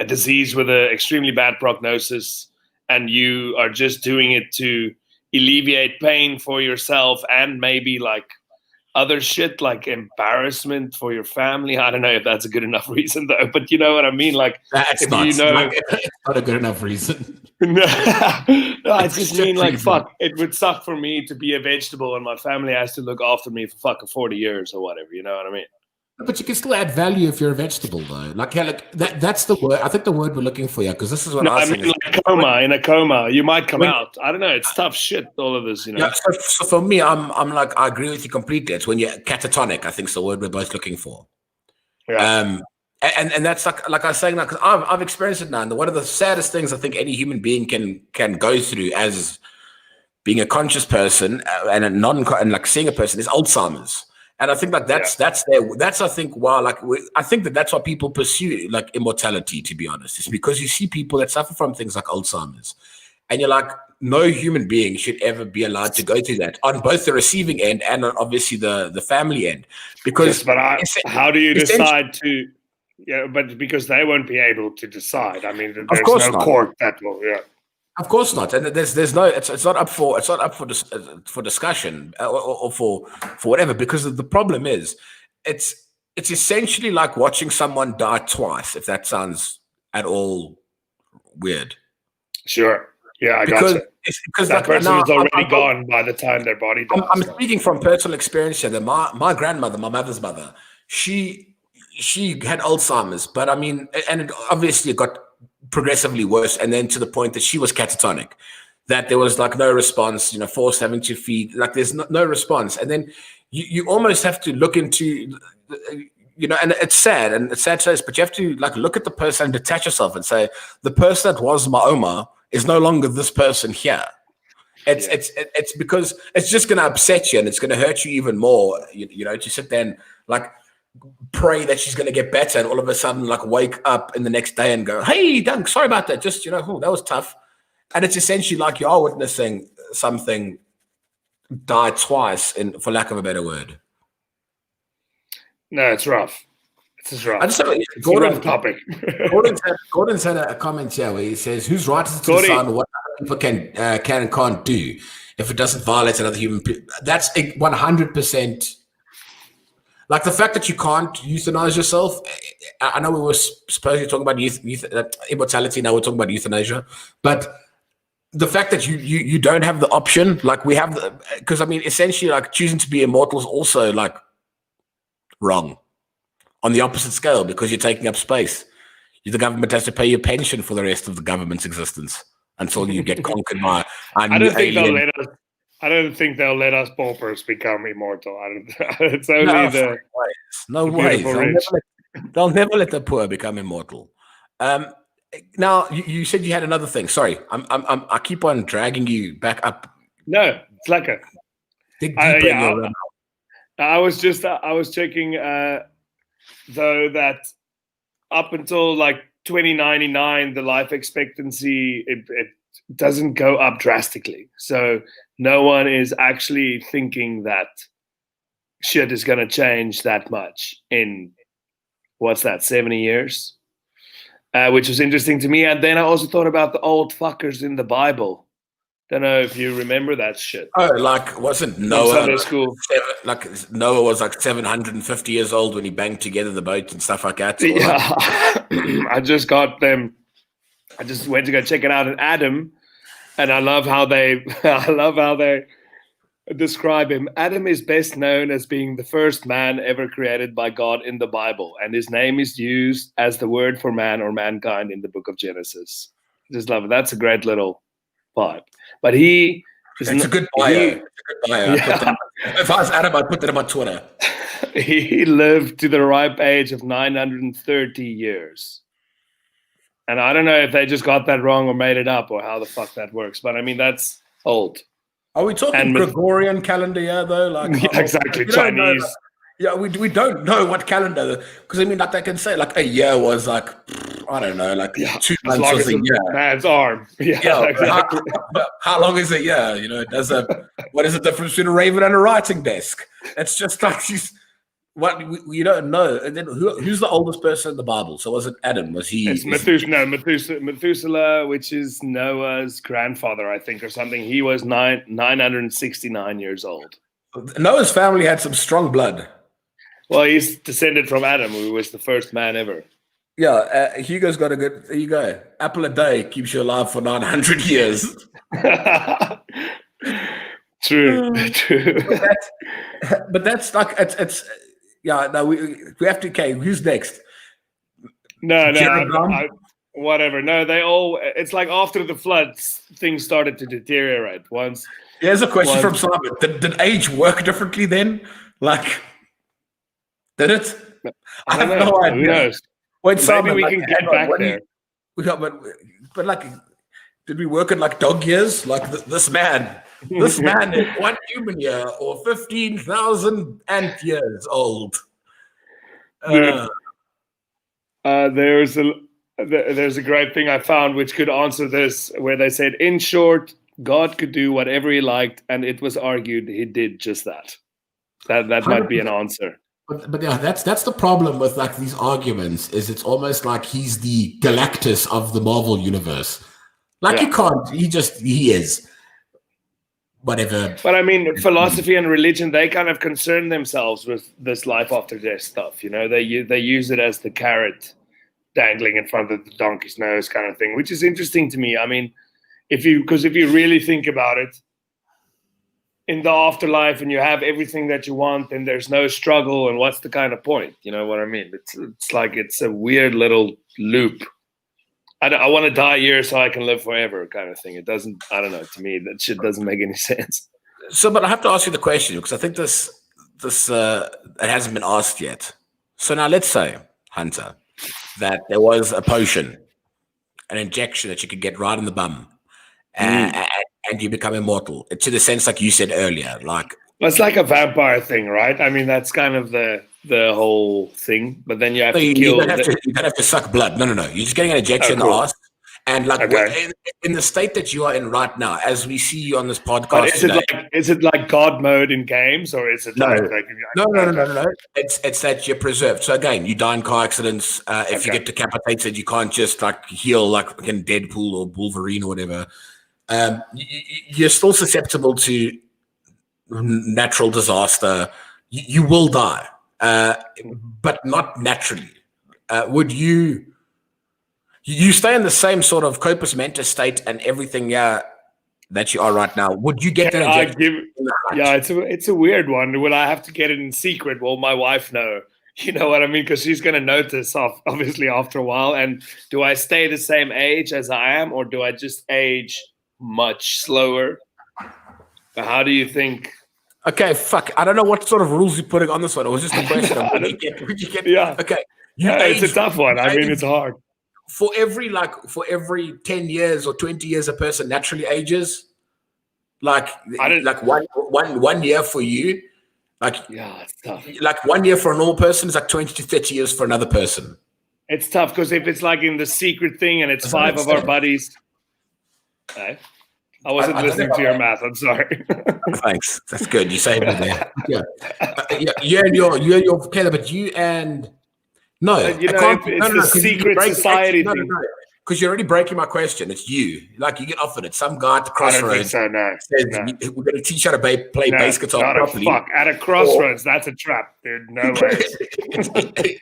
disease with an extremely bad prognosis, and you are just doing it to alleviate pain for yourself and maybe like other shit like embarrassment for your family. I don't know if that's a good enough reason though, but you know what I mean? Like that's not a good enough reason. No, I just mean like fuck, it would suck for me to be a vegetable and my family has to look after me for fucking 40 years or whatever, you know what I mean? But you can still add value if you're a vegetable, though. That's the word. I think the word we're looking for, because this is what I was saying. In a coma, you might come out. I don't know. It's tough shit, all of this, you know. Yeah, so for me, I'm like, I agree with you completely. It's when you're catatonic, I think is the word we're both looking for. Yeah. And that's like I was saying now, because I've experienced it now. And one of the saddest things I think any human being can go through as being a conscious person and and like seeing a person is Alzheimer's. And I think like that's I think why I think that's why people pursue like immortality, to be honest. It's because you see people that suffer from things like Alzheimer's, and you're like, no human being should ever be allowed to go through that on both the receiving end and obviously the family end. Because how do you decide to? Yeah, but because they won't be able to decide. I mean, there's no court that will. Yeah. Of course not, and there's no it's not up for discussion or for whatever, because the problem is it's essentially like watching someone die twice, if that sounds at all weird. Sure, yeah, I got it. Because that person is already gone by the time their body dies. I'm speaking from personal experience here. That my grandmother, my mother's mother, she had Alzheimer's, but I mean, and it obviously got progressively worse, and then to the point that she was catatonic, that there was like no response, forced having to feed, like there's no response. And then you almost have to look into, and it's sad choice, but you have to like look at the person and detach yourself and say, the person that was my Oma is no longer this person here. It's because it's just going to upset you, and it's going to hurt you even more, to sit there and like pray that she's going to get better, and all of a sudden like wake up in the next day and go, hey Dunk, sorry about that, just that was tough. And it's essentially like you are witnessing something die twice, for lack of a better word. No, it's rough. It's rough. It's a rough topic. Gordon's had a comment here where he says, whose right is it to decide what people can and can't do if it doesn't violate another human? That's 100%. Like the fact that you can't euthanize yourself. I know we were supposed to talk about immortality. Now we're talking about euthanasia. But the fact that you don't have the option, like we have, because I mean, essentially, like choosing to be immortal is also like wrong on the opposite scale, because you're taking up space. The government has to pay your pension for the rest of the government's existence until you get conquered by. I don't think they'll let us paupers become immortal. It's only no way. They'll never let the poor become immortal. Now you said you had another thing. Sorry, I keep on dragging you back up. No, it's like a. Dig deeper I was checking though that up until like 2099, the life expectancy it doesn't go up drastically. So no one is actually thinking that shit is going to change that much in, 70 years? Which was interesting to me. And then I also thought about the old fuckers in the Bible. Don't know if you remember that shit. Oh, like wasn't Noah? Sunday school. Noah was like 750 years old when he banged together the boat and stuff like that. Yeah, I just got them. I just went to go check it out in Adam, and I love how they describe him. Adam is best known as being the first man ever created by God in the Bible, and his name is used as the word for man or mankind in the book of Genesis. Just love it. That's a great little part. But it's a good bio. Yeah. If I was Adam, I'd put that on my Twitter. He lived to the ripe age of 930 years. And I don't know if they just got that wrong or made it up or how the fuck that works. But I mean, that's old. Are we talking Gregorian calendar year though? Like exactly, Chinese. Yeah, we don't know what calendar, because I mean, like they can say like a year was like, I don't know, like 2 months was a year. Man's arm. Yeah, exactly. How long is a year? What is the difference between a raven and a writing desk? It's just like you don't know. And then who's the oldest person in the Bible? So was it Adam? Was he? It's Methuselah, which is Noah's grandfather, I think, or something. He was 969 years old. Noah's family had some strong blood. Well, he's descended from Adam, who was the first man ever. Yeah, Hugo's got a good. There you go. Apple a day keeps you alive for 900 years. True. But that's like it's. Yeah, no, we have to. Okay, who's next? No, whatever. No, they all. It's like after the floods, things started to deteriorate. Here's a question from Simon. Did age work differently then? Like, did it? I have no idea. Who knows? Wait, maybe Simon, we can get back there. But like, did we work in like dog years? Like this man, This man is 1 human year or 15,000 ant years old. There's a great thing I found which could answer this, where they said, in short, God could do whatever he liked, and it was argued he did just that. That might be an answer. But yeah, that's the problem with like these arguments, is it's almost like he's the Galactus of the Marvel universe. Like you can't, he is. Whatever. But I mean, philosophy and religion, they kind of concern themselves with this life after death stuff. They use it as the carrot dangling in front of the donkey's nose kind of thing, which is interesting to me. I mean, because if you really think about it, in the afterlife and you have everything that you want and there's no struggle, and what's the kind of point? You know what I mean? It's like it's a weird little loop. I want to die here so I can live forever kind of thing. It doesn't, I don't know, to me, that shit doesn't make any sense. So, but I have to ask you the question, because I think this it hasn't been asked yet. So now let's say, Hunter, that there was a potion, an injection that you could get right in the bum, and you become immortal. To the sense, like you said earlier, like... It's like a vampire thing, right? I mean, that's kind of the whole thing, but then you have to kill... You don't have to suck blood. No. You're just getting an injection in the ass. And like in the state that you are in right now, as we see you on this podcast but is it like God mode in games, or is it no. It's that you're preserved. So again, you die in car accidents. If you get decapitated, you can't just like heal like in Deadpool or Wolverine or whatever. You're still susceptible to natural disaster. You will die, but not naturally. Would you stay in the same sort of corpus mentis state and everything that you are right now? Would you get that injection? It's a weird one. Would I have to get it in secret? Will my wife know? You know what I mean? Because she's going to notice, obviously, after a while. And do I stay the same age as I am, or do I just age much slower? How do you think? Okay, fuck. I don't know what sort of rules you're putting on this one. It was just a question of would you get? Yeah. Okay. It's a tough one. I mean, it's hard. For every 10 years or 20 years, a person naturally ages. Like 1 year for you. It's tough. Like 1 year for a normal person is like 20 to 30 years for another person. It's tough because if it's like in the secret thing and it's 5 of our buddies. Okay. I wasn't listening to your math. I'm sorry. Thanks. That's good. You saved me there. Yeah. You and your Caleb, but you and no. It's the secret society thing. No. Because you're already breaking my question. It's you. Like you get offered it. Some guy at the crossroads says, we're going to teach you how to play bass guitar properly. At a crossroads, that's a trap, dude. No way.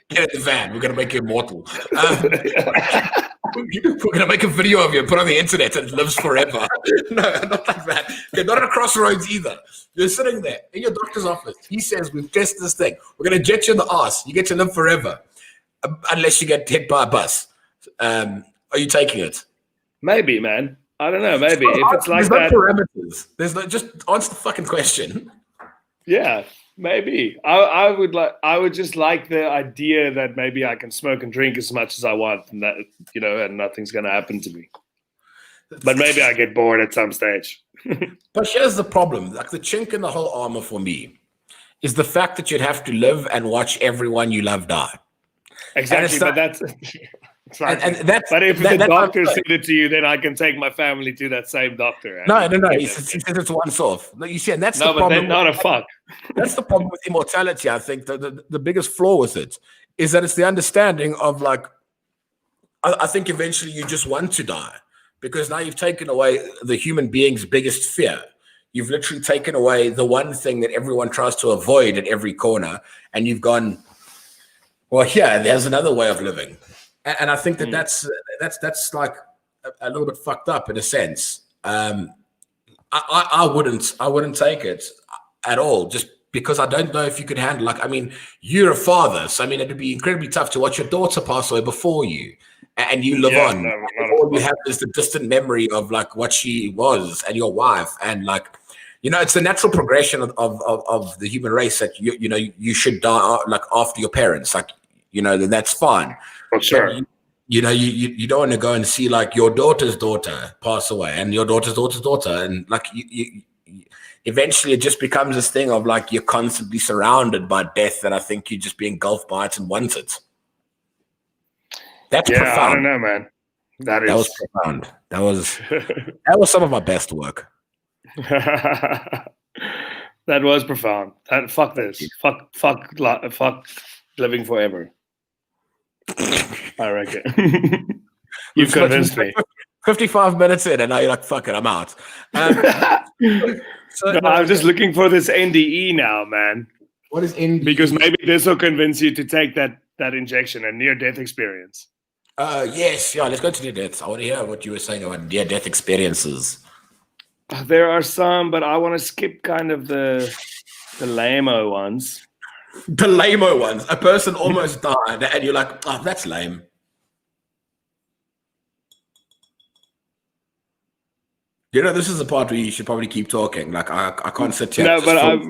Get in the van. We're going to make you immortal. We're going to make a video of you and put it on the internet and it lives forever. No, not like that. You're not at a crossroads either. You're sitting there in your doctor's office. He says, we've tested this thing. We're going to inject you in the ass. You get to live forever. Unless you get hit by a bus. Are you taking it? Maybe, man. I don't know. Maybe. If it's like that. There's no parameters. There's no, just answer the fucking question. Yeah, maybe. I would just like the idea that maybe I can smoke and drink as much as I want, and that and nothing's gonna happen to me. But maybe I get bored at some stage. But here's the problem: like the chink in the whole armor for me is the fact that you'd have to live and watch everyone you love die. Exactly, but that's. But if the doctor said it to you, then I can take my family to that same doctor. No. He says it's once off. You see, and that's the problem. But then not a fuck. That's the problem with immortality. I think the biggest flaw with it is that it's the understanding of like. I think eventually you just want to die because now you've taken away the human being's biggest fear. You've literally taken away the one thing that everyone tries to avoid at every corner, and you've gone. Well, there's another way of living. And I think that's like a little bit fucked up in a sense. I wouldn't take it at all, just because I don't know if you could handle. Like, I mean, you're a father, so I mean, it'd be incredibly tough to watch your daughter pass away before you, and you live on. All you have is the distant memory of like what she was and your wife, and like, it's the natural progression of the human race that you should die like after your parents, like then that's fine. For sure. You don't want to go and see like your daughter's daughter pass away and your daughter's daughter's daughter, and like eventually it just becomes this thing of like you're constantly surrounded by death, and I think you just be engulfed by it and want it. That's profound. I don't know, man. That was profound. That was some of my best work. That was profound. Fuck this. Fuck living forever. I reckon. You've convinced me. 55 minutes in, and now you're like, fuck it, I'm out. I'm just looking for this NDE now, man. What is NDE? Because maybe this will convince you to take that injection, a near-death experience. Yes, let's go to near-death. I want to hear what you were saying about near-death experiences. There are some, but I want to skip kind of the lame-o ones. The lame-o ones. A person almost died, and you're like, oh, that's lame. This is the part where you should probably keep talking. Like, I can't sit here. No, but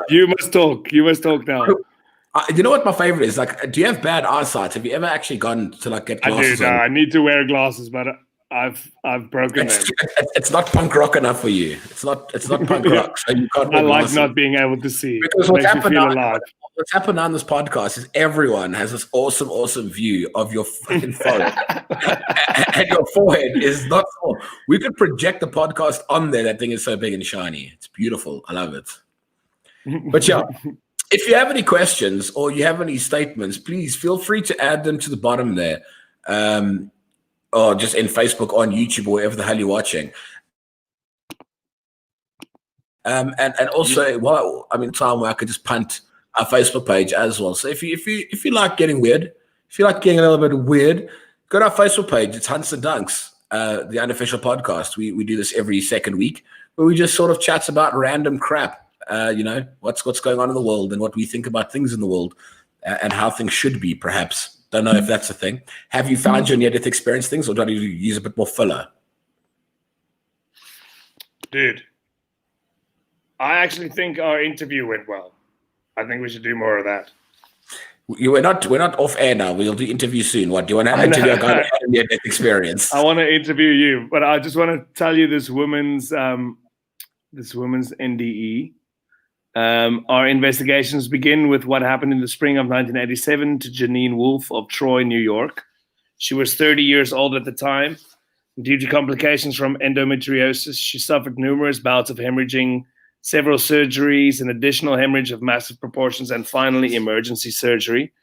you must talk. You must talk now. You know what my favorite is? Like, do you have bad eyesight? Have you ever actually gone to like get glasses? I do. I need to wear glasses, but I've broken them. It's not punk rock enough for you. It's not punk rock. So you can't wear glasses. Not being able to see. Because what's happened on this podcast is everyone has this awesome view of your fucking forehead. And your forehead is not full. We could project the podcast on there. That thing is so big and shiny. It's beautiful. I love it. But yeah, if you have any questions or you have any statements, please feel free to add them to the bottom there. Or just in Facebook, on YouTube, or wherever the hell you're watching. And also, time where I could just punt our Facebook page as well. So if you like getting weird, if you like getting a little bit weird, go to our Facebook page. It's Huntz and Dunks, the unofficial podcast. We do this every second week, where we just sort of chats about random crap. What's going on in the world and what we think about things in the world, and how things should be, perhaps. Don't know if that's a thing. Have you found your near-death experience things, or do you use a bit more filler? Dude, I actually think our interview went well. I think we should do more of that. We're not off air now. We'll do interview soon. What do you want to interview a guy that had a near-death experience? I want to interview you, but I just want to tell you this woman's NDE. Our investigations begin with what happened in the spring of 1987 to Janine Wolfe of Troy, New York. She was 30 years old at the time. Due to complications from endometriosis, she suffered numerous bouts of hemorrhaging, several surgeries, an additional hemorrhage of massive proportions, and finally emergency surgery.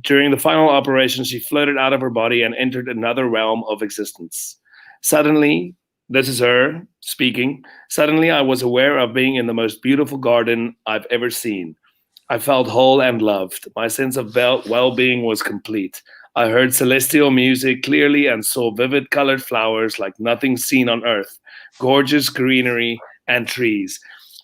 During the final operation, she floated out of her body and entered another realm of existence. Suddenly, this is her speaking. Suddenly, I was aware of being in the most beautiful garden I've ever seen. I felt whole and loved. My sense of well-being was complete. I heard celestial music clearly and saw vivid colored flowers like nothing seen on earth, gorgeous greenery and trees.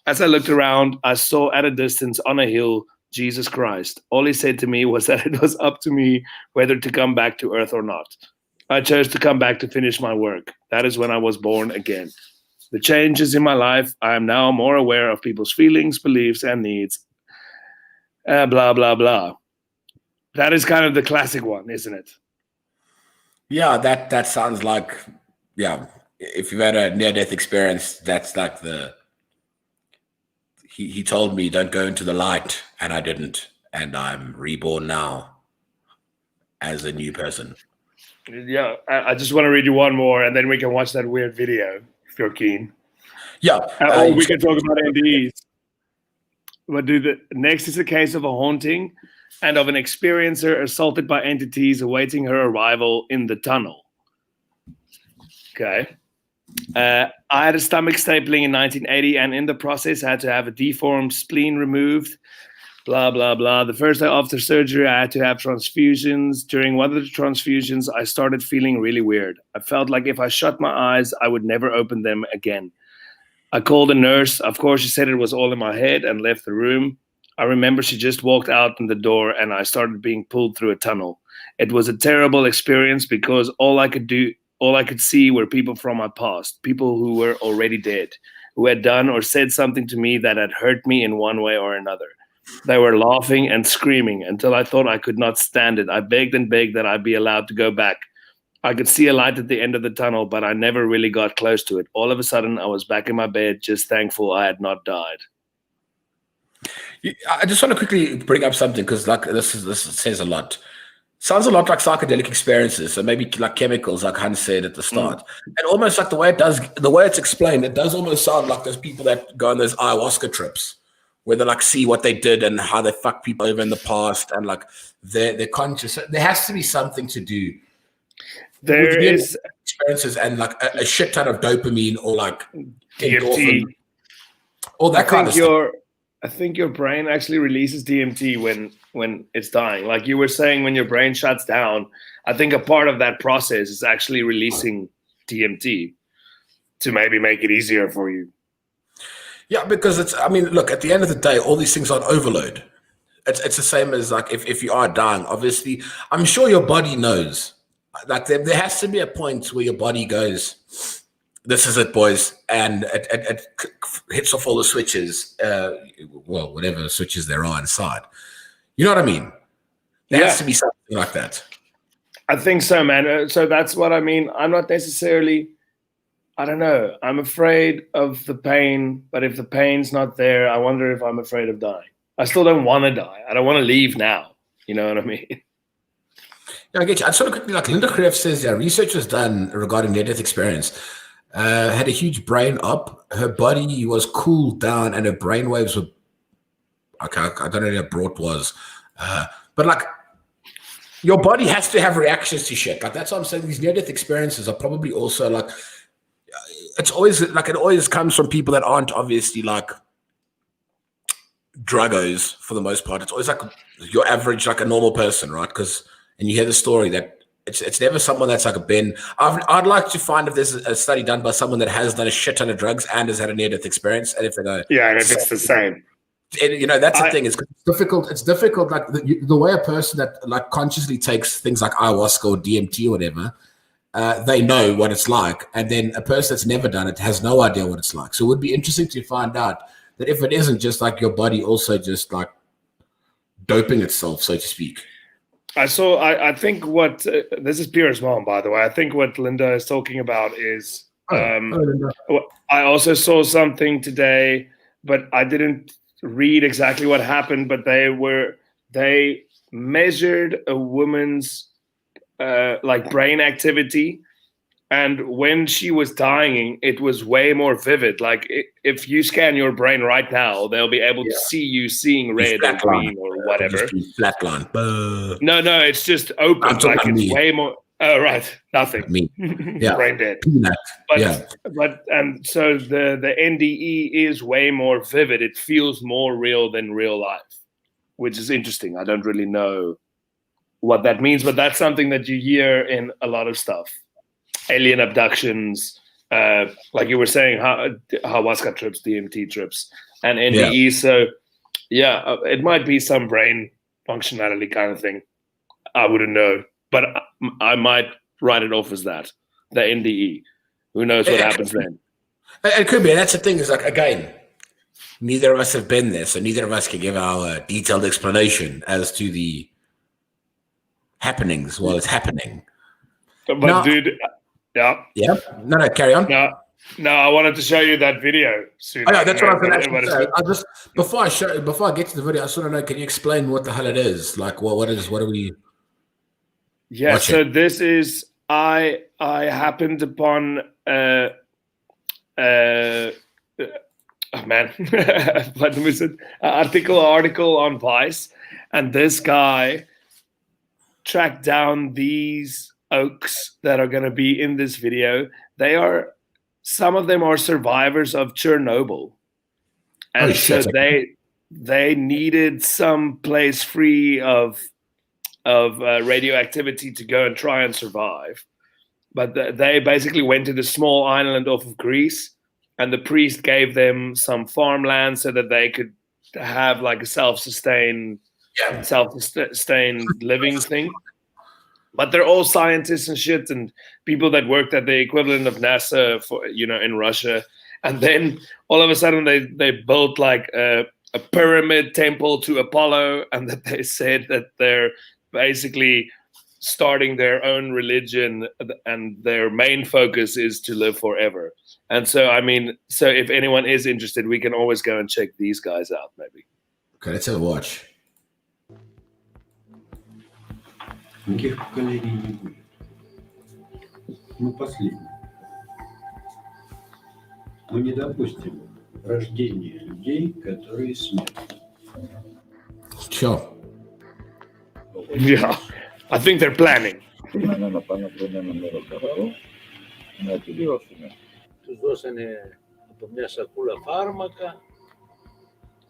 As I looked around, I saw at a distance on a hill Jesus Christ. All he said to me was that it was up to me whether to come back to earth or not. I chose to come back to finish my work. That is when I was born again. The changes in my life, I am now more aware of people's feelings, beliefs, and needs. Blah, blah, blah. That is kind of the classic one, isn't it? Yeah, that sounds like, if you've had a near-death experience, that's like he told me, don't go into the light, and I didn't. And I'm reborn now as a new person. Yeah, I just want to read you one more, and then we can watch that weird video if you're keen. Yeah. We can talk about NDEs. But next is a case of a haunting and of an experiencer assaulted by entities awaiting her arrival in the tunnel. Okay. I had a stomach stapling in 1980, and in the process, I had to have a deformed spleen removed. Blah, blah, blah. The first day after surgery, I had to have transfusions. During one of the transfusions, I started feeling really weird. I felt like if I shut my eyes, I would never open them again. I called a nurse. Of course, she said it was all in my head and left the room. I remember she just walked out in the door and I started being pulled through a tunnel. It was a terrible experience because all I could see were people from my past, people who were already dead, who had done or said something to me that had hurt me in one way or another. They were laughing and screaming until I thought I could not stand it. I begged and begged that I be allowed to go back. I could see a light at the end of the tunnel, but I never really got close to it. All of a sudden, I was back in my bed, just thankful I had not died. I just want to quickly bring up something because, like, this says a lot. Sounds a lot like psychedelic experiences, so maybe like chemicals, like Huntz said at the start, and almost like the way it's explained, it does almost sound like those people that go on those ayahuasca trips, where they like see what they did and how they fucked people over in the past, and like they're conscious. There has to be something to do. There is experiences and like a shit ton of dopamine or like DMT, all that kind of stuff. I think your brain actually releases DMT when it's dying. Like you were saying, when your brain shuts down, I think a part of that process is actually releasing DMT to maybe make it easier for you. Yeah, because look, at the end of the day, all these things are on overload. It's the same as like if you are dying, obviously, I'm sure your body knows. Like there has to be a point where your body goes, this is it, boys, and it hits off all the switches, whatever switches there are inside. You know what I mean? There has to be something like that. I think so, man. So that's what I mean. I'm not necessarily, I don't know. I'm afraid of the pain, but if the pain's not there, I wonder if I'm afraid of dying. I still don't want to die. I don't want to leave now. You know what I mean? Yeah, I get you. I sort of quickly, like Linda Kreff says, research was done regarding near-death experience. Had a huge brain up. Her body was cooled down, and her brain waves were okay. I don't know how broad was, but like your body has to have reactions to shit. Like that's what I'm saying. These near-death experiences are probably also like it's always like it always comes from people that aren't obviously like druggos for the most part. It's always like your average, like a normal person, right? And you hear the story that. It's never someone that's like a Ben. I'd like to find if there's a study done by someone that has done a shit ton of drugs and has had a near-death experience, and if they go, and if it's the same, and, that's the thing. It's difficult. It's difficult. Like the way a person that like consciously takes things like ayahuasca or DMT or whatever, they know what it's like, and then a person that's never done it has no idea what it's like. So it would be interesting to find out that if it isn't just like your body also just like doping itself, so to speak. I think what this is Pierre's mom, by the way. I think what Linda is talking about is I also saw something today, but I didn't read exactly what happened. But they measured a woman's like brain activity, and when she was dying, it was way more vivid. Like if you scan your brain right now, they'll be able to see you seeing red or green or whatever. Flatline. No, it's just open. Like it's way more. Oh, right, nothing. Me, yeah, brain dead. But and so the NDE is way more vivid. It feels more real than real life, which is interesting. I don't really know what that means, but that's something that you hear in a lot of stuff. Alien abductions, like you were saying, ayahuasca trips, DMT trips, and NDE. Yeah. So, it might be some brain functionality kind of thing. I wouldn't know, but I might write it off as that, the NDE. Who knows what happens then? It could be. And that's the thing is, like, again, neither of us have been there, so neither of us can give our detailed explanation as to the happenings while it's happening. But dude... Yeah. No, carry on. No, I wanted to show you that video soon. Oh, yeah, that's what I was going to say. Before I get to the video, I just want to know, can you explain what the hell it is? Like, what are we? Yeah, watching? So this is I happened upon oh man, what was it? Article on Vice, and this guy tracked down these oaks that are going to be in this video. Some of them are survivors of Chernobyl, and so they needed some place free of radioactivity to go and try and survive. But they basically went to the small island off of Greece, and the priest gave them some farmland so that they could have like a self-sustained living thing. But they're all scientists and shit, and people that worked at the equivalent of NASA in Russia. And then all of a sudden they built like a pyramid temple to Apollo, and that they said that they're basically starting their own religion, and their main focus is to live forever. And so, I mean, so if anyone is interested, we can always go and check these guys out, maybe. Okay, let's have a watch. Никаких поколений не будет. Мы последние. Мы не допустим рождения людей, которые смертны. Sure. Yeah, I think they're planning. Τους δώσανε από μια σακούλα φάρμακα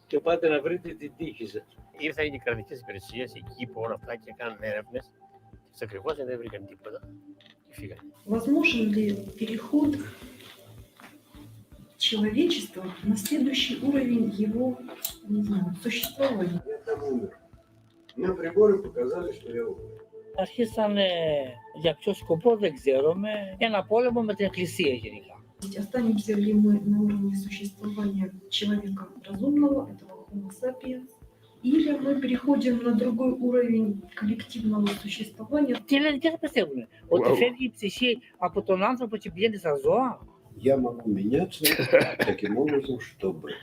και πάτε να βρείτε την τύχη σας. Ήρθαν οι κρατικές υπηρεσίες εκεί που όλα αυτά και κάνουν έρευνες και ακριβώς δεν βρήκαν τίποτα και φύγανε. Возможен ли переход человечества на следующий уровень его, не знаю, существования? Я там умер. У меня приборы показали, что я умер. Αρχίσανε για ποιο σκοπό δεν ξέρουμε, ένα πόλεμο με την Εκκλησία γενικά. Останемся ли мы на уровне существования человека разумного, этого Homo sapiens, или мы переходим на другой уровень коллективного σуществования? Τι λένε και δεν πιστεύουν, ότι φεύγει η ψυχή από τον άνθρωπο και πηγαίνει στα ζώα. Я могу меняться таким образом, чтобы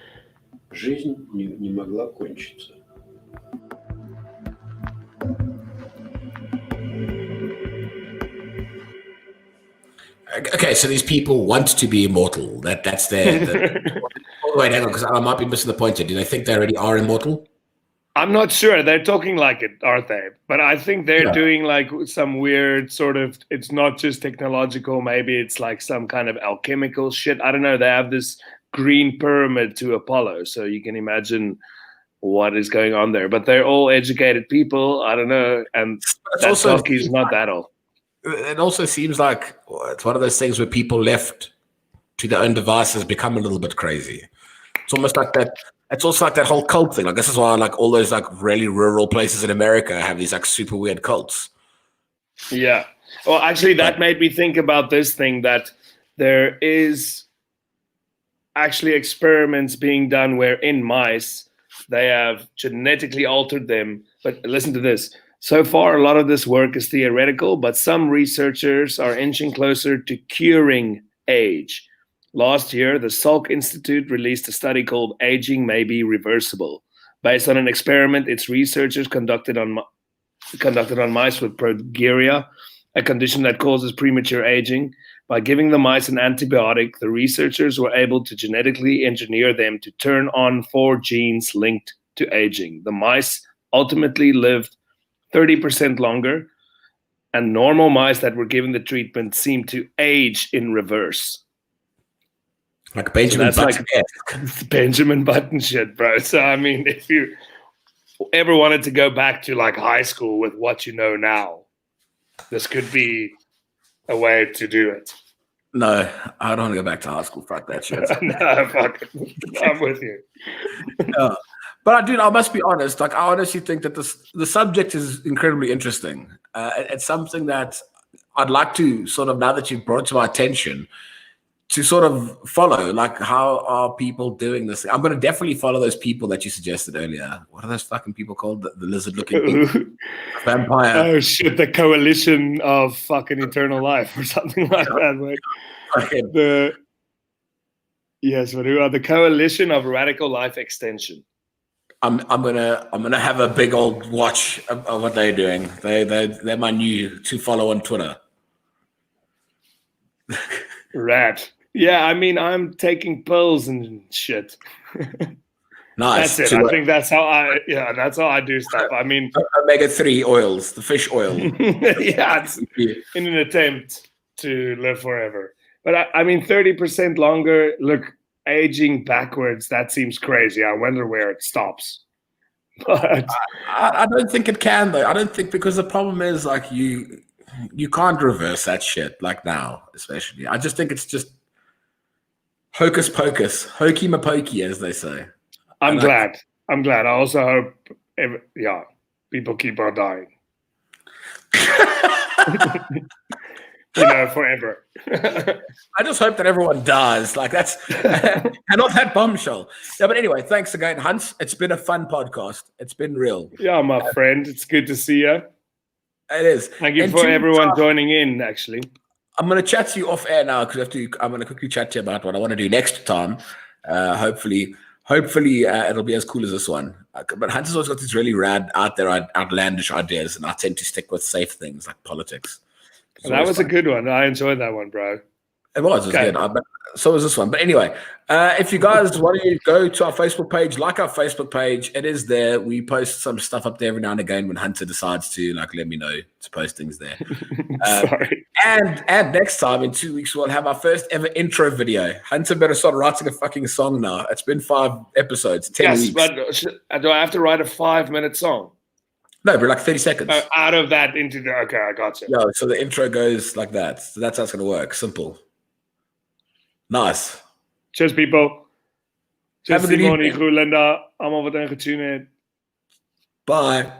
жизнь не могла кончиться. Okay, so these people want to be immortal. That's their. Wait, hang on, because I might be missing the point here. Do they think they already are immortal? I'm not sure. They're talking like it, aren't they? But I think they're doing like some weird sort of, it's not just technological, maybe it's like some kind of alchemical shit. I don't know. They have this green pyramid to Apollo, so you can imagine what is going on there. But they're all educated people. I don't know. And that Turkey's not that old. It also seems like it's one of those things where people left to their own devices become a little bit crazy. It's almost like that. It's also like that whole cult thing. Like this is why like all those like really rural places in America have these like super weird cults. Yeah. Well, actually, that made me think about this thing, that there is actually experiments being done where in mice, they have genetically altered them. But listen to this. So far, a lot of this work is theoretical, but some researchers are inching closer to curing age. Last year, the Salk Institute released a study called Aging May Be Reversible. Based on an experiment its researchers conducted on mice with progeria, a condition that causes premature aging. By giving the mice an antibiotic, the researchers were able to genetically engineer them to turn on 4 genes linked to aging. The mice ultimately lived 30% longer, and normal mice that were given the treatment seemed to age in reverse. Like Benjamin Button. Like Benjamin Button shit, bro. So, I mean, if you ever wanted to go back to like high school with what you know now, this could be a way to do it. No, I don't want to go back to high school. Fuck that shit. No, fuck it. I'm with you. But I must be honest. Like, I honestly think that the subject is incredibly interesting. It's something that I'd like to sort of, now that you've brought it to my attention, to sort of follow. Like, how are people doing this? I'm going to definitely follow those people that you suggested earlier. What are those fucking people called? The lizard-looking people? Vampire. Oh shit! The Coalition of fucking Eternal Life or something like that. Like but who are the Coalition of Radical Life Extension? I'm gonna have a big old watch of what they're doing. They're my new to follow on Twitter. Rat. Yeah, I mean, I'm taking pills and shit. Nice. That's it. I think that's how I do stuff. I mean, omega-3 oils, the fish oil. Yeah, it's in an attempt to live forever. But I mean, 30% longer. Look, aging backwards, that seems crazy. I wonder where it stops. But I don't think it can, though. I don't think, because the problem is like you can't reverse that shit like now, especially. I just think it's just hocus pocus, hokey mapokey, as they say. I'm glad. I also hope, people keep on dying. Forever. I just hope that everyone dies. Like that's and not that bombshell. Yeah, but anyway, thanks again, Huntz. It's been a fun podcast. It's been real. Yeah, my friend. It's good to see you. It is. Thank you for everyone joining in, actually. I'm going to chat to you off air now because I'm going to quickly chat to you about what I want to do next time. Hopefully, it'll be as cool as this one. But Hunt's always got these really rad, outlandish ideas, and I tend to stick with safe things like politics. That was a good one. I enjoyed that one, bro. It was good. So was this one. But anyway, if you guys want to go to our Facebook page, like our Facebook page, it is there. We post some stuff up there every now and again when Hunter decides to let me know to post things there. Sorry. And next time in 2 weeks, we'll have our first ever intro video. Hunter better start writing a fucking song now. It's been 5 episodes, 10 weeks. Yes, but do I have to write a 5-minute song? No, but like 30 seconds. Out of that into the... Okay, I got you. Yeah, so the intro goes like that. So that's how it's going to work. Simple. Nice. Cheers, people. Cheers, Have a good Simone, evening. Groelenda. Allemaal wat ingetuneerd. Bye.